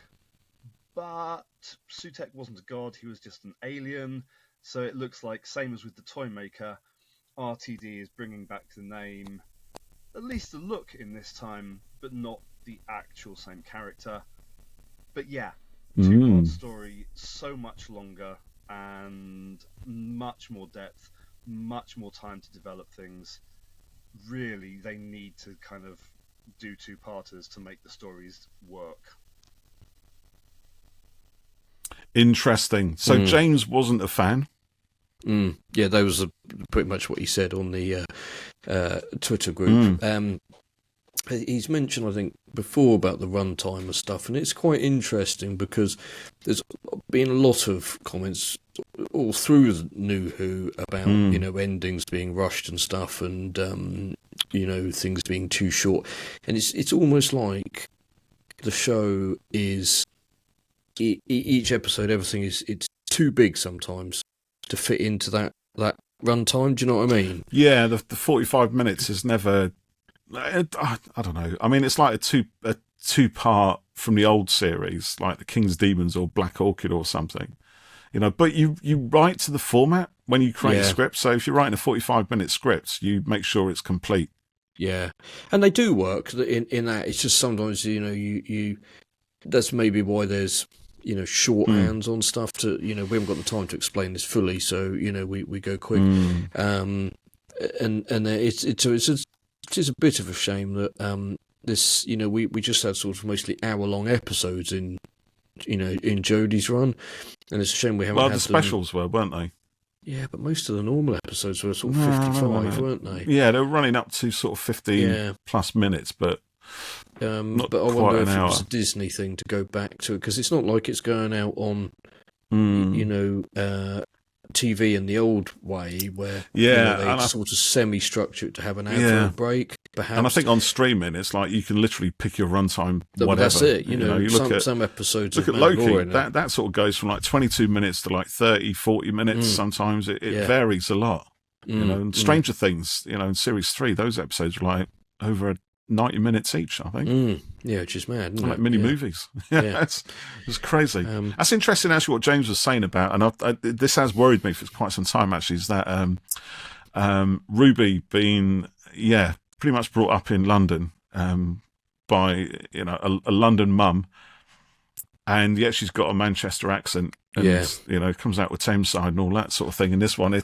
S3: But SUTEKH wasn't a god, he was just an alien. So it looks like, same as with the Toymaker, RTD is bringing back the name, at least the look in this time, but not the actual same character. But yeah, two-part story, so much longer and much more depth, much more time to develop things. Really, they need to kind of do two-parters to make the stories work.
S2: Interesting. So James wasn't a fan.
S1: Yeah, that was pretty much what he said on the Twitter group. He's mentioned, I think, before about the runtime and stuff, and it's quite interesting because there's been a lot of comments all through the New Who about endings being rushed and stuff, and things being too short, and it's almost like the show is each episode, everything it's too big sometimes to fit into that runtime. Do you know what I mean?
S2: Yeah, the 45 minutes is never. I don't know. I mean, it's like a two-part from the old series, like the King's Demons or Black Orchid or something. But you write to the format when you create a script. So if you're writing a 45-minute script, you make sure it's complete.
S1: Yeah, and they do work in that. It's just sometimes you that's maybe why there's shorthands on stuff to we haven't got the time to explain this fully, so we go quick. And it is a bit of a shame that this we just had sort of mostly hour-long episodes in Jodie's run, and it's a shame we haven't had
S2: the specials weren't they?
S1: Yeah, but most of the normal episodes were sort of 55, weren't they?
S2: Yeah, they were running up to sort of 15 plus minutes, but not
S1: but I
S2: quite
S1: wonder
S2: an
S1: if
S2: hour.
S1: it was a Disney thing to go back to it, because it's not like it's going out on TV in the old way where they sort of semi-structure it to have an advert break, perhaps.
S2: And I think on streaming, it's like you can literally pick your runtime, whatever.
S1: That's it. You
S2: look at
S1: some episodes.
S2: Look at Loki. That sort of goes from like 22 minutes to like 30, 40 minutes. Sometimes it varies a lot. And Stranger Things, in series 3, those episodes are like over 90 minutes each, I think.
S1: Yeah, which is mad, isn't
S2: like
S1: it?
S2: mini movies. It's crazy. That's interesting, actually, what James was saying about, and this has worried me for quite some time, actually, is that Ruby being, pretty much brought up in London by, a London mum, and yet she's got a Manchester accent, and, comes out with Tameside and all that sort of thing. In this one,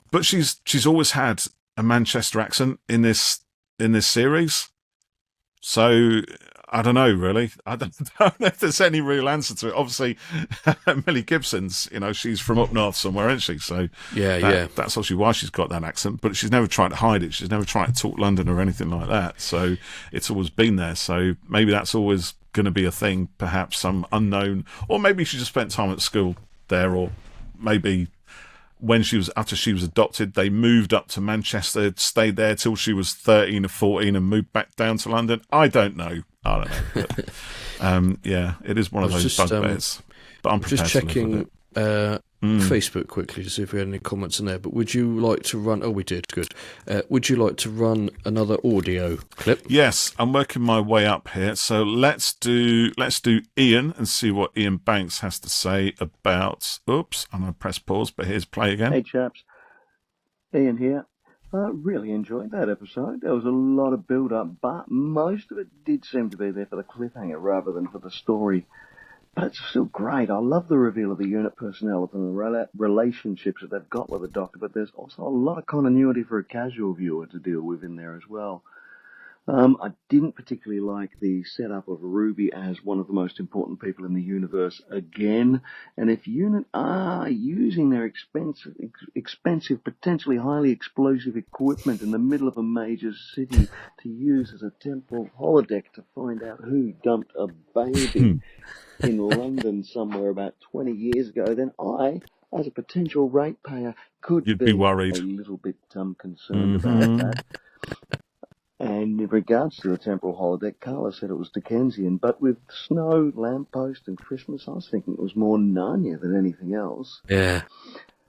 S2: but she's always had a Manchester accent in this series. So I don't know, really. I don't know if there's any real answer to it. Obviously, Millie Gibson's, she's from up north somewhere, isn't she? So that's obviously why she's got that accent. But she's never tried to hide it. She's never tried to talk London or anything like that. So it's always been there. So maybe that's always going to be a thing. Perhaps some unknown, or maybe she just spent time at school there, or maybe after she was adopted, they moved up to Manchester, stayed there till she was 13 or 14 and moved back down to London. I don't know. But, it is one of those bugbears. But I'm prepared
S1: just checking Facebook quickly to see if we had any comments in there. But would you like to run... Oh, we did. Good. Would you like to run another audio clip?
S2: Yes, I'm working my way up here. So let's do Ian and see what Ian Banks has to say about... Oops, I'm going to press pause, but here's play again.
S4: Hey, chaps. Ian here. Really enjoyed that episode. There was a lot of build-up, but most of it did seem to be there for the cliffhanger rather than for the story. But it's still great. I love the reveal of the unit personnel and the relationships that they've got with the Doctor, but there's also a lot of continuity for a casual viewer to deal with in there as well. I didn't particularly like the setup of Ruby as one of the most important people in the universe again. And if UNIT are using their expensive, potentially highly explosive equipment in the middle of a major city to use as a temporal holodeck to find out who dumped a baby in London somewhere about 20 years ago, then I, as a potential ratepayer, could
S2: be worried.
S4: A little bit concerned about that. And in regards to the temporal holodeck, Carla said it was Dickensian, but with snow, lamppost and Christmas, I was thinking it was more Narnia than anything else.
S1: Yeah.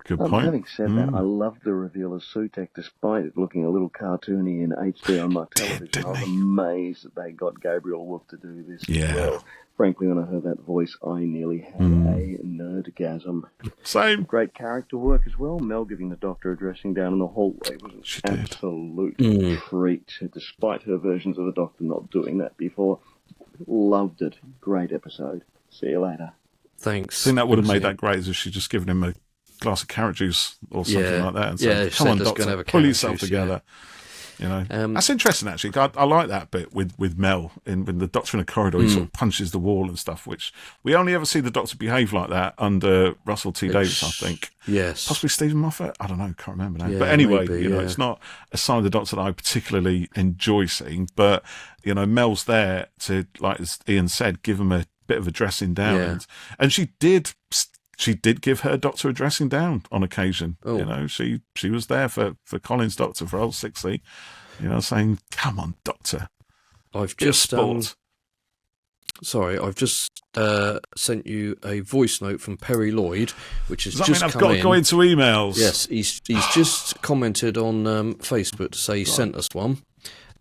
S2: Good point.
S4: Having said that, I loved the reveal of SUTEKH, despite it looking a little cartoony in HD on my television. I was amazed that they got Gabriel Wolf to do this as well. Frankly, when I heard that voice, I nearly had a nerdgasm.
S2: Same.
S4: Great character work as well. Mel giving the Doctor a dressing down in the hallway was an absolute treat, despite her versions of the Doctor not doing that before. Loved it. Great episode. See you later.
S1: Thanks.
S2: I think that would have made that great, as she'd just given him a glass of carrot juice or something like that. And said, come on, Doctor, pull yourself together. You know, that's interesting actually. I like that bit with Mel when the Doctor in a corridor, he sort of punches the wall and stuff. Which we only ever see the Doctor behave like that under Russell T Davies, I think.
S1: Yes,
S2: possibly Stephen Moffat. I don't know, can't remember now.
S1: Yeah,
S2: but anyway,
S1: maybe,
S2: you know, it's not a side of the Doctor that I particularly enjoy seeing. But you know, Mel's there to, like as Ian said, give him a bit of a dressing down, and she did. She did give her Doctor a dressing down on occasion. Oh. You know, she was there for Colin's Doctor, for old Sixie, you know, saying, "Come on, Doctor."
S1: I've just sent you a voice note from Perry Lloyd, which has
S2: Does that
S1: just
S2: mean I've
S1: come
S2: got
S1: in.
S2: to go into emails?
S1: Yes, he's just commented on Facebook to say he sent us one,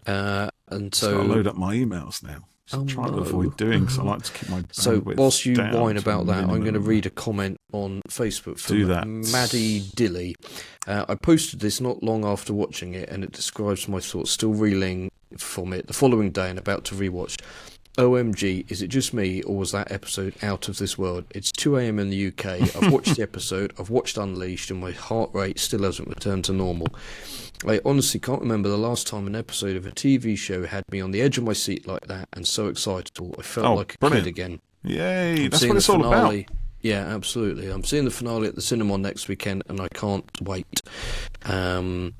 S1: and so
S2: I'll load up my emails now. I'm trying to avoid doing, because I like to keep my bandwidth
S1: So whilst you
S2: down
S1: whine about that,
S2: minimum.
S1: I'm going to read a comment on Facebook from Maddie Dilly. I posted this not long after watching it, and it describes my thoughts, still reeling from it the following day and about to rewatch. OMG, is it just me, or was that episode out of this world? It's 2 a.m. in the UK. I've watched the episode, I've watched Unleashed, and my heart rate still hasn't returned to normal. I honestly can't remember the last time an episode of a TV show had me on the edge of my seat like that and so excitable. I felt like a kid again.
S2: Yay, that's what it's all about.
S1: Yeah, absolutely. I'm seeing the finale at the cinema next weekend, and I can't wait. And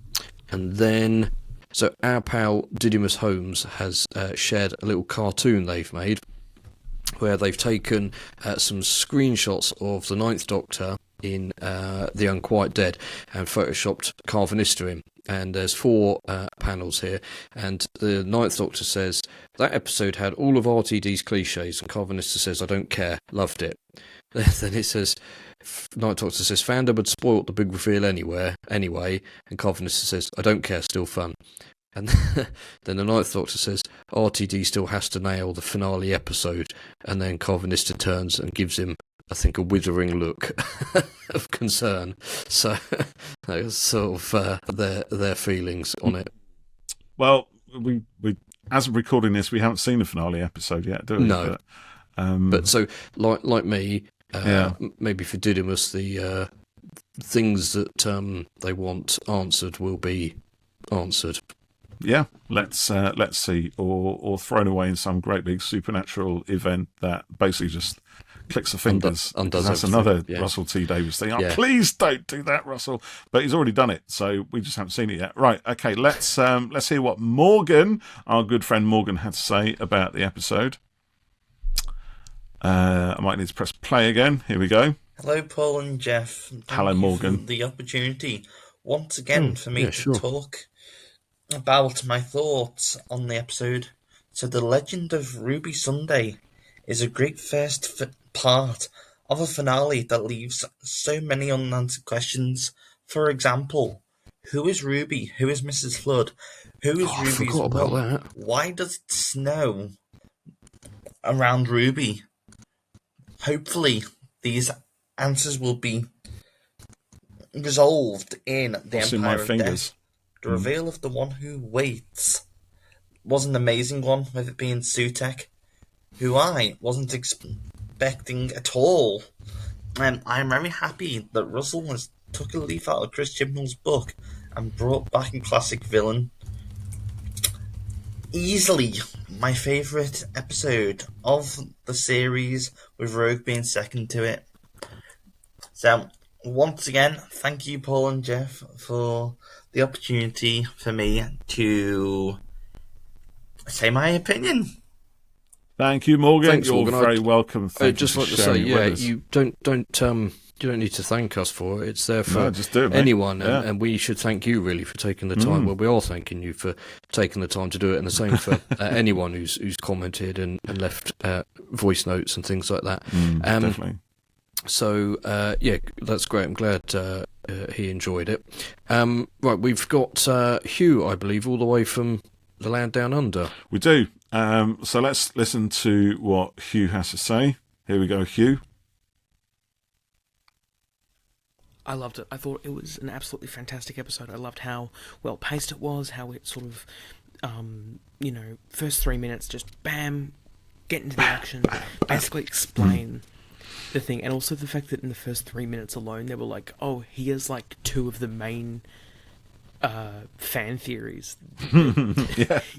S1: then... So our pal Didymus Holmes has shared a little cartoon they've made where they've taken some screenshots of the Ninth Doctor in The Unquiet Dead and photoshopped Carvanista in. And there's 4 panels here, and the Ninth Doctor says, that episode had all of RTD's cliches, and Carvanista says, I don't care, loved it. Then it says... Ninth Doctor says, fandom had spoilt the big reveal anyway, and Carvanista says, I don't care, still fun. And then the Ninth Doctor says, RTD still has to nail the finale episode, and then Carvanista turns and gives him, I think, a withering look of concern. So that's sort of their feelings on it.
S2: Well, we as of recording this, we haven't seen the finale episode yet, do we?
S1: No. But so, like me, maybe for Didymus, the things that they want answered will be answered.
S2: Yeah, let's see, or thrown away in some great big supernatural event that basically just clicks the fingers. That's another Russell T Davies thing. Oh, please don't do that, Russell. But he's already done it, so we just haven't seen it yet. Right, okay, let's hear what Morgan, our good friend Morgan, had to say about the episode. I might need to press play again. Here we go.
S5: Hello, Paul and Jeff.
S2: Hello, Morgan.
S5: For the opportunity once again for me to talk about my thoughts on the episode. So, The Legend of Ruby Sunday is a great first part of a finale that leaves so many unanswered questions. For example, who is Ruby? Who is Mrs. Flood? Who is Ruby's mum? Why does it snow around Ruby? Hopefully, these answers will be resolved in The Empire of Death. The reveal of the one who waits was an amazing one, with it being SUTEKH, who I wasn't expecting at all. And I'm very happy that Russell took a leaf out of Chris Chibnall's book and brought back a classic villain. Easily my favourite episode of the series, with Rogue being second to it. So, once again, thank you, Paul and Jeff, for the opportunity for me to say my opinion.
S2: Thank you, Morgan.
S1: Thanks,
S2: You're
S1: Morgan.
S2: very welcome.
S1: I'd just like to say, you don't need to thank us for it. It's there for anyone, and we should thank you really for taking the time. Well, we are thanking you for taking the time to do it, and the same for anyone who's commented and left voice notes and things like that.
S2: Definitely.
S1: So that's great. I'm glad he enjoyed it. Right, we've got Hugh, I believe, all the way from the land down under.
S2: We do. So let's listen to what Hugh has to say. Here we go, Hugh.
S6: I loved it. I thought it was an absolutely fantastic episode. I loved how well paced it was, how it sort of, first 3 minutes, just bam, get into the action, basically explain the thing. And also the fact that in the first 3 minutes alone, they were like, oh, here's like 2 of the main fan theories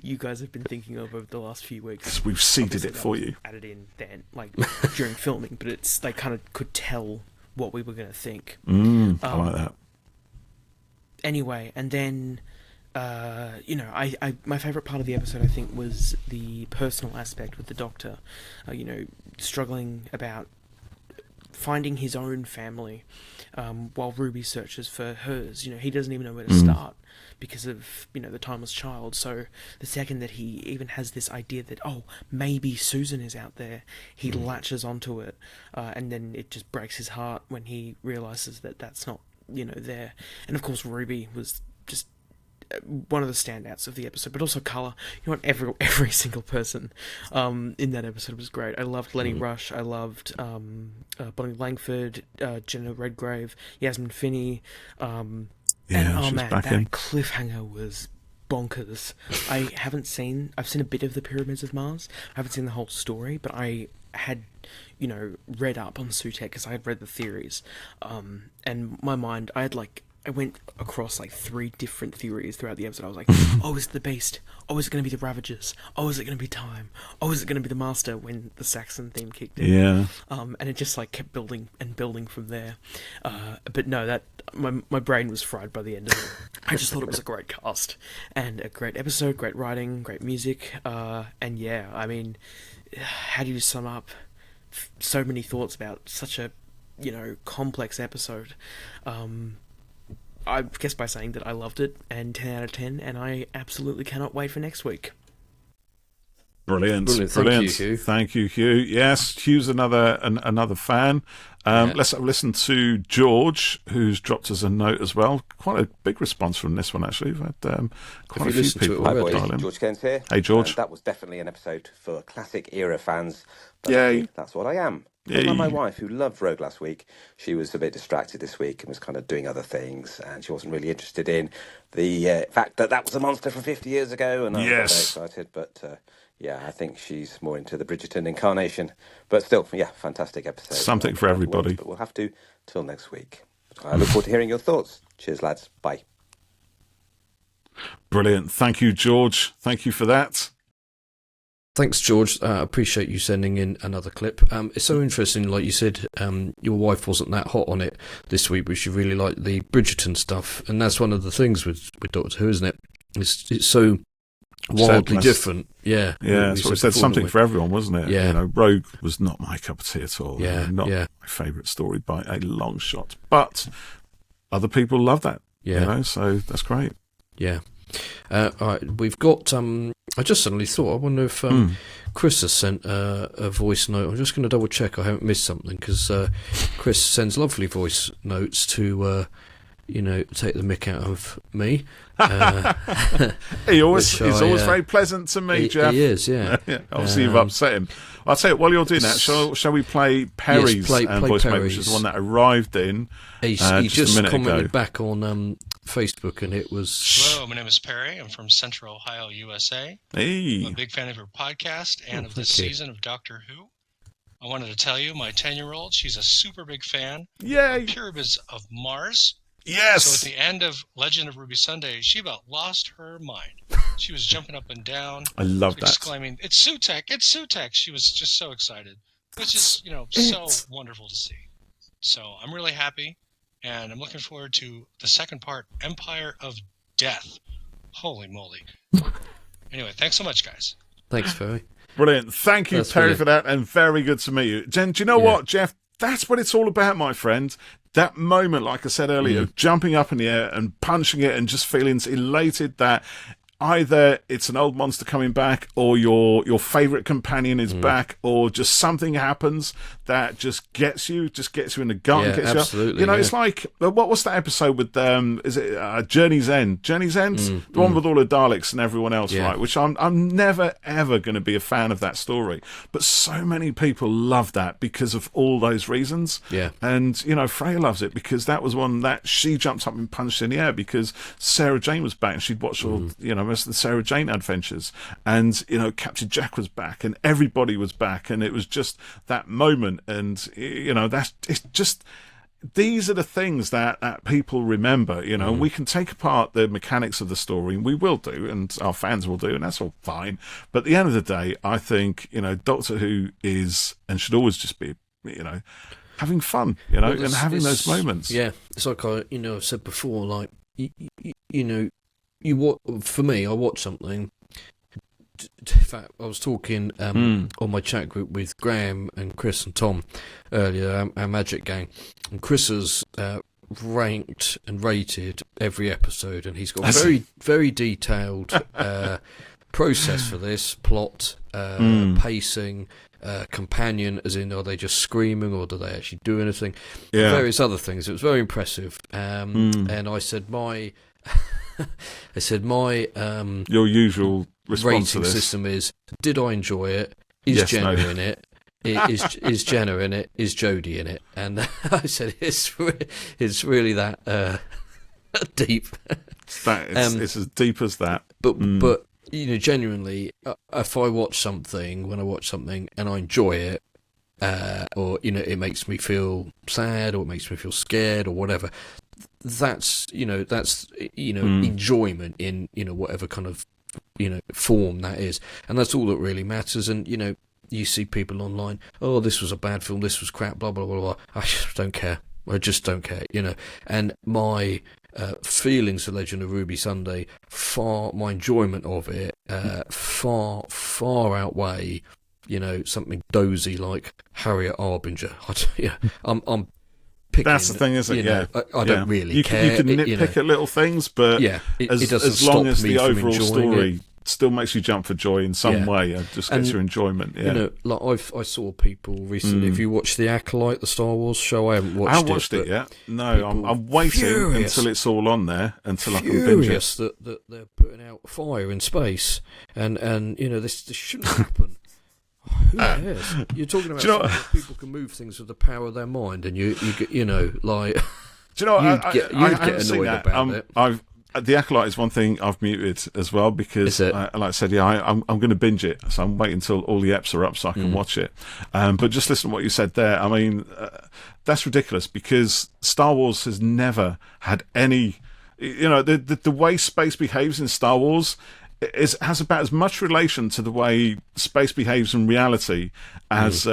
S6: you guys have been thinking of over the last few weeks.
S2: We've seeded it for you.
S6: Added in then, like during filming, but it's they kind of could tell what we were going to think.
S2: I like that.
S6: Anyway, and then I my favourite part of the episode, I think, was the personal aspect with the Doctor. Struggling about finding his own family while Ruby searches for hers. He doesn't even know where to start because of the timeless child. So the second that he even has this idea that maybe Susan is out there, he latches onto it, and then it just breaks his heart when he realises that that's not there. And of course Ruby was just one of the standouts of the episode, but also colour. Every single person in that episode was great. I loved Lenny Rush. I loved Bonnie Langford, Jenna Redgrave, Yasmin Finney. And that cliffhanger was bonkers. I've seen a bit of the Pyramids of Mars. I haven't seen the whole story, but I had read up on SUTEKH because I had read the theories, and my mind, I went across 3 different theories throughout the episode. I was like, is it the Beast? Is it going to be the Ravagers? Is it going to be Time? Is it going to be the Master when the Saxon theme kicked in?
S2: Yeah.
S6: And it just kept building and building from there. But no, that my brain was fried by the end of it. I just thought it was a great cast and a great episode, great writing, great music. And yeah, I mean, how do you sum up so many thoughts about such a complex episode? I guess by saying that I loved it, and 10 out of 10, and I absolutely cannot wait for next week.
S2: Brilliant.
S1: Thank you, Hugh.
S2: Yes, Hugh's another fan. Let's have a listen to George, who's dropped us a note as well. Quite a big response from this one, actually. We've had quite a few people.
S7: Hi, boys. George Cairns here.
S2: Hey, George.
S7: That was definitely an episode for classic era fans.
S2: Yay.
S7: That's what I am.
S2: Yay.
S7: Like my wife, who loved Rogue last week, she was a bit distracted this week and was kind of doing other things, and she wasn't really interested in the fact that was a monster from 50 years ago, and I was very excited, but I think she's more into the Bridgerton incarnation. But still, fantastic episode.
S2: Something for everybody.
S7: But we'll have to till next week. I look forward to hearing your thoughts. Cheers, lads. Bye.
S2: Brilliant. Thank you, George. Thank you for that.
S1: Thanks, George. I appreciate you sending in another clip. It's so interesting, like you said, your wife wasn't that hot on it this week, but she really liked the Bridgerton stuff, and that's one of the things with Doctor Who, isn't it? It's so wildly different. Yeah.
S2: Yeah, so it said something for everyone, wasn't it?
S1: Yeah.
S2: Rogue was not my cup of tea at all.
S1: Yeah.
S2: Not my favourite story by a long shot. But other people love that.
S1: Yeah.
S2: So that's great.
S1: Yeah. All right, we've got. I just suddenly thought. I wonder if Chris has sent a voice note. I'm just going to double check. I haven't missed something because Chris sends lovely voice notes to, take the mick out of me.
S2: He's always very pleasant to me, Jeff.
S1: He is, yeah.
S2: Obviously, you've upset him. I'll tell you, while you're doing that, shall we play Perry's voice note, which is the one that arrived in
S1: he just commented back on Facebook, and it was...
S8: Hello, my name is Perry. I'm from Central Ohio, USA.
S2: Hey.
S8: I'm a big fan of your podcast and of this season of Doctor Who. I wanted to tell you, my 10-year-old, she's a super big fan
S2: of
S8: Pyramids of Mars.
S2: Yes.
S8: So at the end of Legend of Ruby Sunday, she about lost her mind. She was jumping up and down.
S2: I love that.
S8: Exclaiming, "It's SUTEKH! It's SUTEKH!" She was just so excited, which is, so wonderful to see. So I'm really happy, and I'm looking forward to the second part, Empire of Death. Holy moly. Anyway, thanks so much, guys.
S1: Thanks, Perry.
S2: Brilliant. Thank you, Perry, for that, and very good to meet you. Jen, do you know what, Jeff? That's what it's all about, my friend. That moment, like I said earlier, of jumping up in the air and punching it and just feeling elated that either it's an old monster coming back, or your favourite companion is back, or just something happens that just gets you in the gut and gets
S1: absolutely,
S2: you up. It's like, what was that episode with is it Journey's End? Journey's End, the one with all the Daleks and everyone else, right? Which I'm never ever going to be a fan of that story, but so many people love that because of all those reasons.
S1: Yeah,
S2: and Freya loves it because that was one that she jumped up and punched in the air because Sarah Jane was back and she'd watched all most of the Sarah Jane adventures, and Captain Jack was back and everybody was back, and it was just that moment, and it's just these are the things that people remember, you know, and we can take apart the mechanics of the story, and we will do, and our fans will do, and that's all fine. But at the end of the day, I think, you know, Doctor Who is, and should always just be, you know, having fun, you know, and having those moments.
S1: Yeah, it's like I've said before, like, for me, I watch something. In fact, I was talking on my chat group with Graham and Chris and Tom earlier, our Magic Gang, and Chris has ranked and rated every episode, and he's got a very, very detailed process for this: plot, pacing, companion, as in, are they just screaming or do they actually do anything? Various other things. It was very impressive. And I said
S2: your usual response
S1: rating
S2: to this
S1: system is: did I enjoy it? Is Jenna in it? Is Jenna in it? Is Jodie in it? And I said it's really that deep.
S2: It's as deep as that.
S1: But you know, genuinely, if I watch something, and I enjoy it, or, you know, it makes me feel sad or it makes me feel scared or whatever, that's enjoyment in, you know, whatever kind of, you know, form that is, and that's all that really matters. And, you know, you see people online, oh, this was a bad film, this was crap, blah blah blah blah. I just don't care. You know. And my feelings of Legend of Ruby Sunday, my enjoyment of it, far outweigh, you know, something dozy like Harriet Harbinger. I'm picking,
S2: that's the thing, isn't it?
S1: Yeah, I don't really care.
S2: You can nitpick at little things, but
S1: it doesn't
S2: as long as
S1: stop me
S2: the
S1: from
S2: overall
S1: enjoying
S2: story
S1: it
S2: still makes you jump for joy in some way, and just gets your enjoyment. Yeah.
S1: You know, like I saw people recently. If you watch The Acolyte, the Star Wars show, I haven't watched
S2: it yet. No, I'm waiting until it's all on there, until I can binge it.
S1: that they're putting out fire in space, and you know, this shouldn't happen. Who cares? You're talking about people can move things with the power of their mind, and you know, like.
S2: Do you know?
S1: You'd get annoyed about it.
S2: The Acolyte is one thing I've muted as well, because, like I said, I'm going to binge it, so I'm waiting until all the eps are up so I can watch it. But just listen to what you said there. I mean, that's ridiculous, because Star Wars has never had any, you know, the way space behaves in Star Wars has about as much relation to the way space behaves in reality as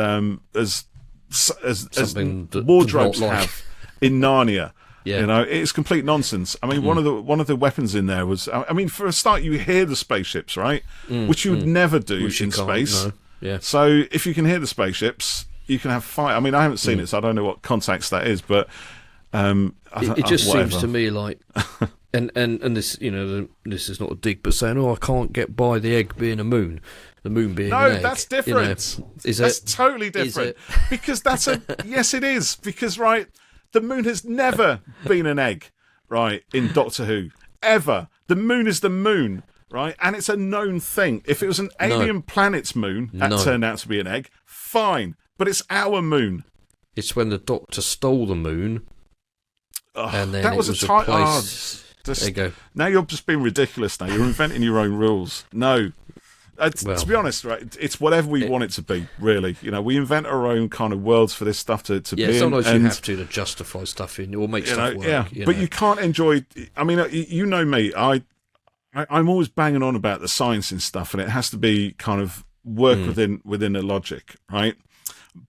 S2: wardrobes have in Narnia.
S1: Yeah.
S2: You know, it's complete nonsense. I mean, one of the weapons in there was, I mean, for a start, you hear the spaceships, right? Which you would never do in space.
S1: No. Yeah.
S2: So if you can hear the spaceships, you can have fire. I mean, I haven't seen it, so I don't know what context that is, but
S1: it just seems to me like, and this, you know, this is not a dig, but saying, oh, I can't get by the egg being a moon. The moon being an egg.
S2: No, that's different.
S1: You know,
S2: that's totally different. Because yes, it is. Because, right, the moon has never been an egg, right, in Doctor Who. Ever. The moon is the moon, right? And it's a known thing. If it was an alien planet's moon that turned out to be an egg, fine. But it's our moon.
S1: It's when the Doctor stole the moon, and then
S2: that was
S1: replaced. There you go.
S2: Now you're just being ridiculous now. You're inventing your own rules. No. To be honest, right, it's whatever we want it to be, really. You know, we invent our own kind of worlds for this stuff to be in.
S1: Sometimes you have to justify stuff in, or make stuff work.
S2: Yeah, but you can't enjoy... I mean, you know me, I'm always banging on about the science and stuff, and it has to be kind of work within the logic, right?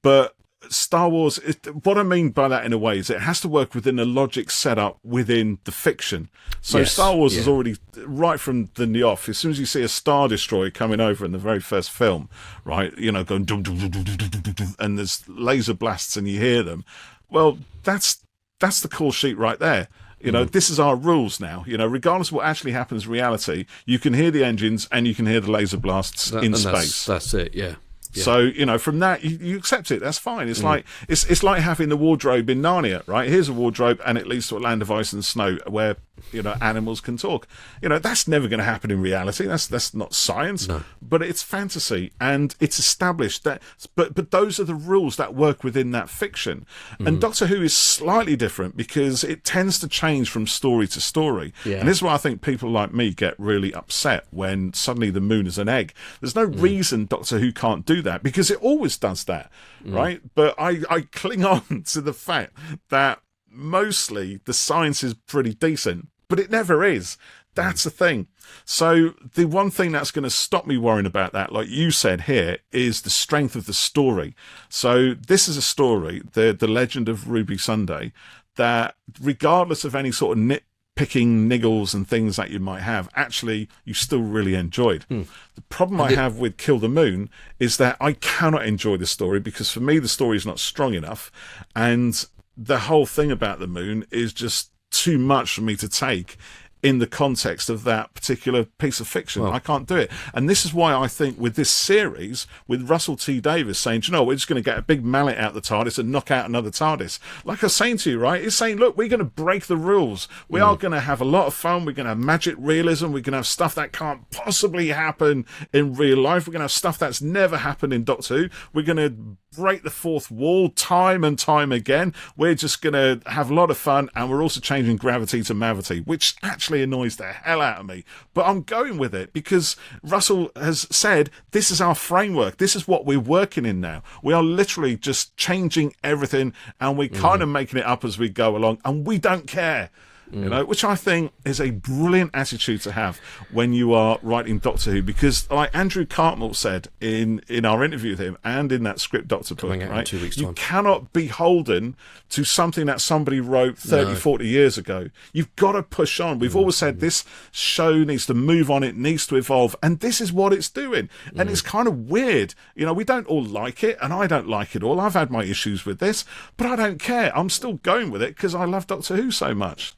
S2: But Star Wars, what I mean by that in a way is it has to work within the logic set up within the fiction. So Star Wars is already, right from the off, as soon as you see a Star Destroyer coming over in the very first film, right, you know, going dum, dum, dum, dum, dum, dum, dum, and there's laser blasts and you hear them, well, that's the call sheet right there. You know, this is our rules now. You know, regardless of what actually happens in reality, you can hear the engines and you can hear the laser blasts in space.
S1: That's it, yeah. Yeah.
S2: So, you know, from that, you accept it. That's fine. It's like it's like having the wardrobe in Narnia, right? Here's a wardrobe, and it leads to a land of ice and snow where, you know, animals can talk. You know, that's never going to happen in reality. That's not science, but it's fantasy, and it's established that. But those are the rules that work within that fiction. And Doctor Who is slightly different because it tends to change from story to story. Yeah. And this is why I think people like me get really upset when suddenly the moon is an egg. There's no reason Doctor Who can't do that, because it always does that, right? But I cling on to the fact that mostly the science is pretty decent, but it never is. That's the thing. So the one thing that's going to stop me worrying about that, like you said here, is the strength of the story. So this is a story, the Legend of Ruby Sunday, that regardless of any sort of nitpicking niggles and things that you might have, actually you still really enjoyed. The problem I have with Kill the Moon is that I cannot enjoy the story because for me the story is not strong enough, and the whole thing about the moon is just too much for me to take in the context of that particular piece of fiction. I can't do it. And this is why I think with this series, with Russell T Davies saying, you know, we're just going to get a big mallet out the TARDIS and knock out another TARDIS. Like I was saying to you, right, he's saying, look, we're going to break the rules. We are going to have a lot of fun. We're going to have magic realism. We're going to have stuff that can't possibly happen in real life. We're going to have stuff that's never happened in Doctor Who. We're going to break the fourth wall time and time again. We're just going to have a lot of fun, and we're also changing gravity to mavity, which actually annoys the hell out of me. But I'm going with it because Russell has said this is our framework. This is what we're working in now. We are literally just changing everything, and we're kind of making it up as we go along, and we don't care. You know, which I think is a brilliant attitude to have when you are writing Doctor Who, because like Andrew Cartmell said in our interview with him and in that Script Doctor book, right,
S1: 2 weeks'
S2: you
S1: time.
S2: cannot be beholden to something that somebody wrote 30, 40 years ago. You've got to push on. We've always said this show needs to move on, it needs to evolve, and this is what it's doing. And it's kind of weird. You know, we don't all like it, and I don't like it all. I've had my issues with this, but I don't care. I'm still going with it because I love Doctor Who so much.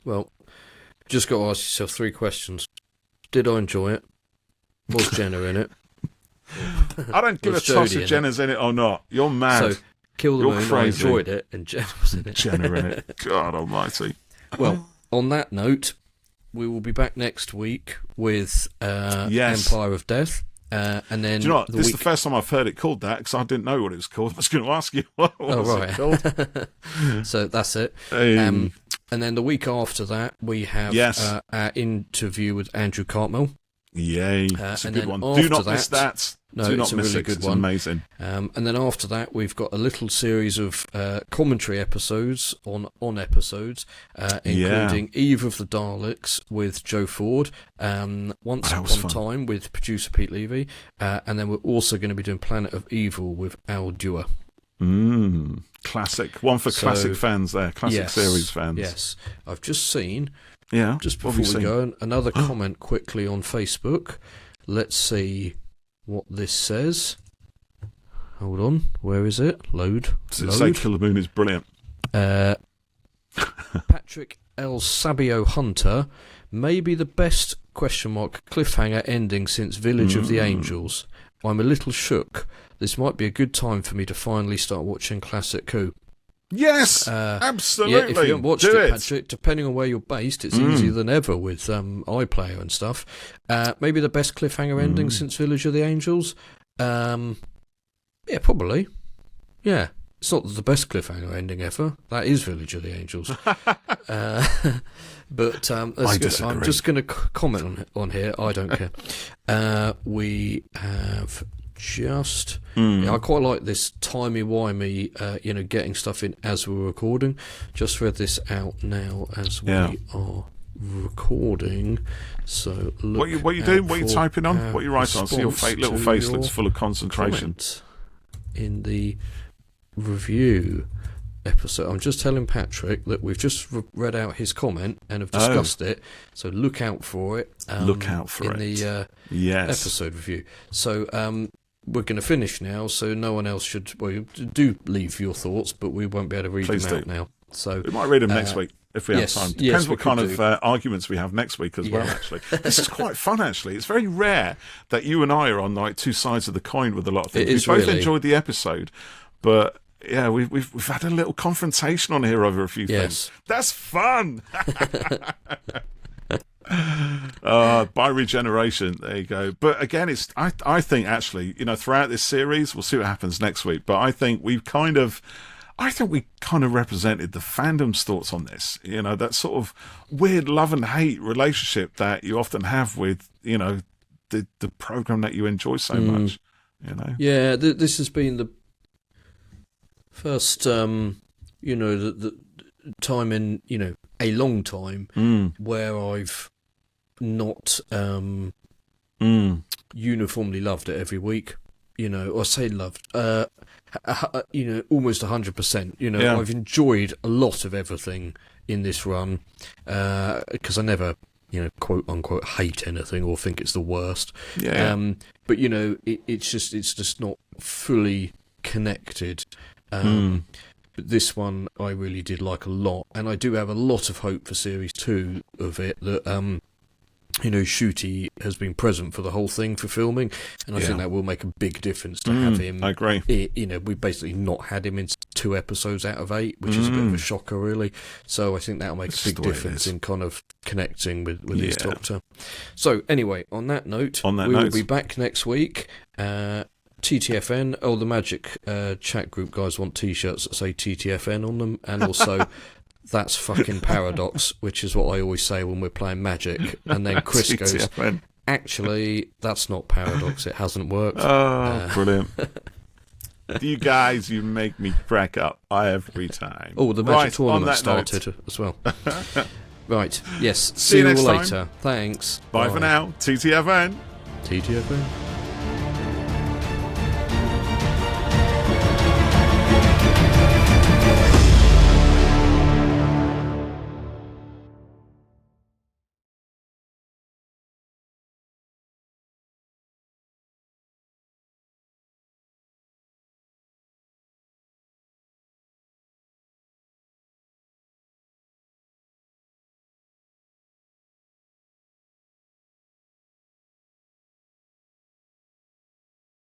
S1: Well, just got to ask yourself 3 questions. Did I enjoy it? Was Jenna in it?
S2: I don't give a toss if Jenna's in it or not. You're mad.
S1: So, Kill the Moon, I enjoyed it, and Jenna was in it.
S2: Jenna in it. God almighty.
S1: Well, on that note, we will be back next week with Empire of Death. And then
S2: do you know what? This is the first time I've heard it called that because I didn't know what it was called. I was going to ask you what was it called.
S1: So that's it. And then the week after that, we have our interview with Andrew Cartmell.
S2: Yay. It's a good one. Do not miss that.
S1: No,
S2: Do not
S1: it's a
S2: miss
S1: really
S2: it.
S1: good
S2: It's
S1: one.
S2: amazing.
S1: And then after that, we've got a little series of commentary episodes on episodes, including Eve of the Daleks with Joe Ford, Once Upon a Time with producer Pete Levy, and then we're also going to be doing Planet of Evil with Al Dewar.
S2: Classic. One for classic fans there. Classic series fans.
S1: Yes. I've just seen, just
S2: what
S1: before we go, another comment quickly on Facebook. Let's see what this says. Hold on. Where is it? Load.
S2: Say Kill the Moon is brilliant.
S1: Patrick L. Sabio Hunter, maybe the best cliffhanger ending since Village of the Angels. I'm a little shook. This might be a good time for me to finally start watching Classic Who.
S2: Yes, absolutely.
S1: Yeah, if you haven't watched it, Patrick, depending on where you're based, it's easier than ever with iPlayer and stuff. Maybe the best cliffhanger ending since Village of the Angels? Yeah, probably. Yeah. It's not the best cliffhanger ending ever. That is Village of the Angels. But that's good. I'm just going to comment on here. I don't care. We have just... I quite like this timey-wimey, getting stuff in as we're recording. Just read this out now as we are recording. So look
S2: what are you doing? What are you typing on? What are you writing on? See your little face looks full of concentration.
S1: In the review episode, I'm just telling Patrick that we've just read out his comment and have discussed it, so look out for it.
S2: Look out for
S1: in the episode review. So we're going to finish now, so no one else should. Well, do leave your thoughts, but we won't be able to read them out now. So
S2: we might read them next week if we have time. Depends what kind of arguments we have next week as well. Actually, this is quite fun. Actually, it's very rare that you and I are on like two sides of the coin with a lot of things. We both enjoyed the episode, but yeah, we've had a little confrontation on here over a few things. That's fun. By regeneration, there you go. But again, it's I think actually, throughout this series, we'll see what happens next week. But I think we kind of represented the fandom's thoughts on this. That sort of weird love and hate relationship that you often have with the program that you enjoy so much.
S1: Yeah, this has been the first, time in, a long time where I've not uniformly loved it every week. Or say loved, almost 100%. I've enjoyed a lot of everything in this run, because I never, quote unquote, hate anything or think it's the worst.
S2: Yeah.
S1: But it's just not fully connected. But this one I really did like a lot, and I do have a lot of hope for series 2 of it. That SUTEKH has been present for the whole thing for filming, and I think that will make a big difference to have him.
S2: I agree.
S1: We've basically not had him in 2 episodes out of 8, which is a bit of a shocker, really. So I think that'll make a big difference in kind of connecting with his Doctor. So anyway, on that note, we'll be back next week. TTFN, the Magic chat group guys want T-shirts that say TTFN on them, and also that's fucking Paradox, which is what I always say when we're playing Magic. And then Chris goes, actually, that's not Paradox, it hasn't worked.
S2: Oh, brilliant. You guys, you make me crack up every time.
S1: Oh, the Magic tournament started as well. Right, yes,
S2: see you
S1: all
S2: next
S1: later.
S2: time.
S1: Thanks.
S2: Bye for now. TTFN.
S1: TTFN.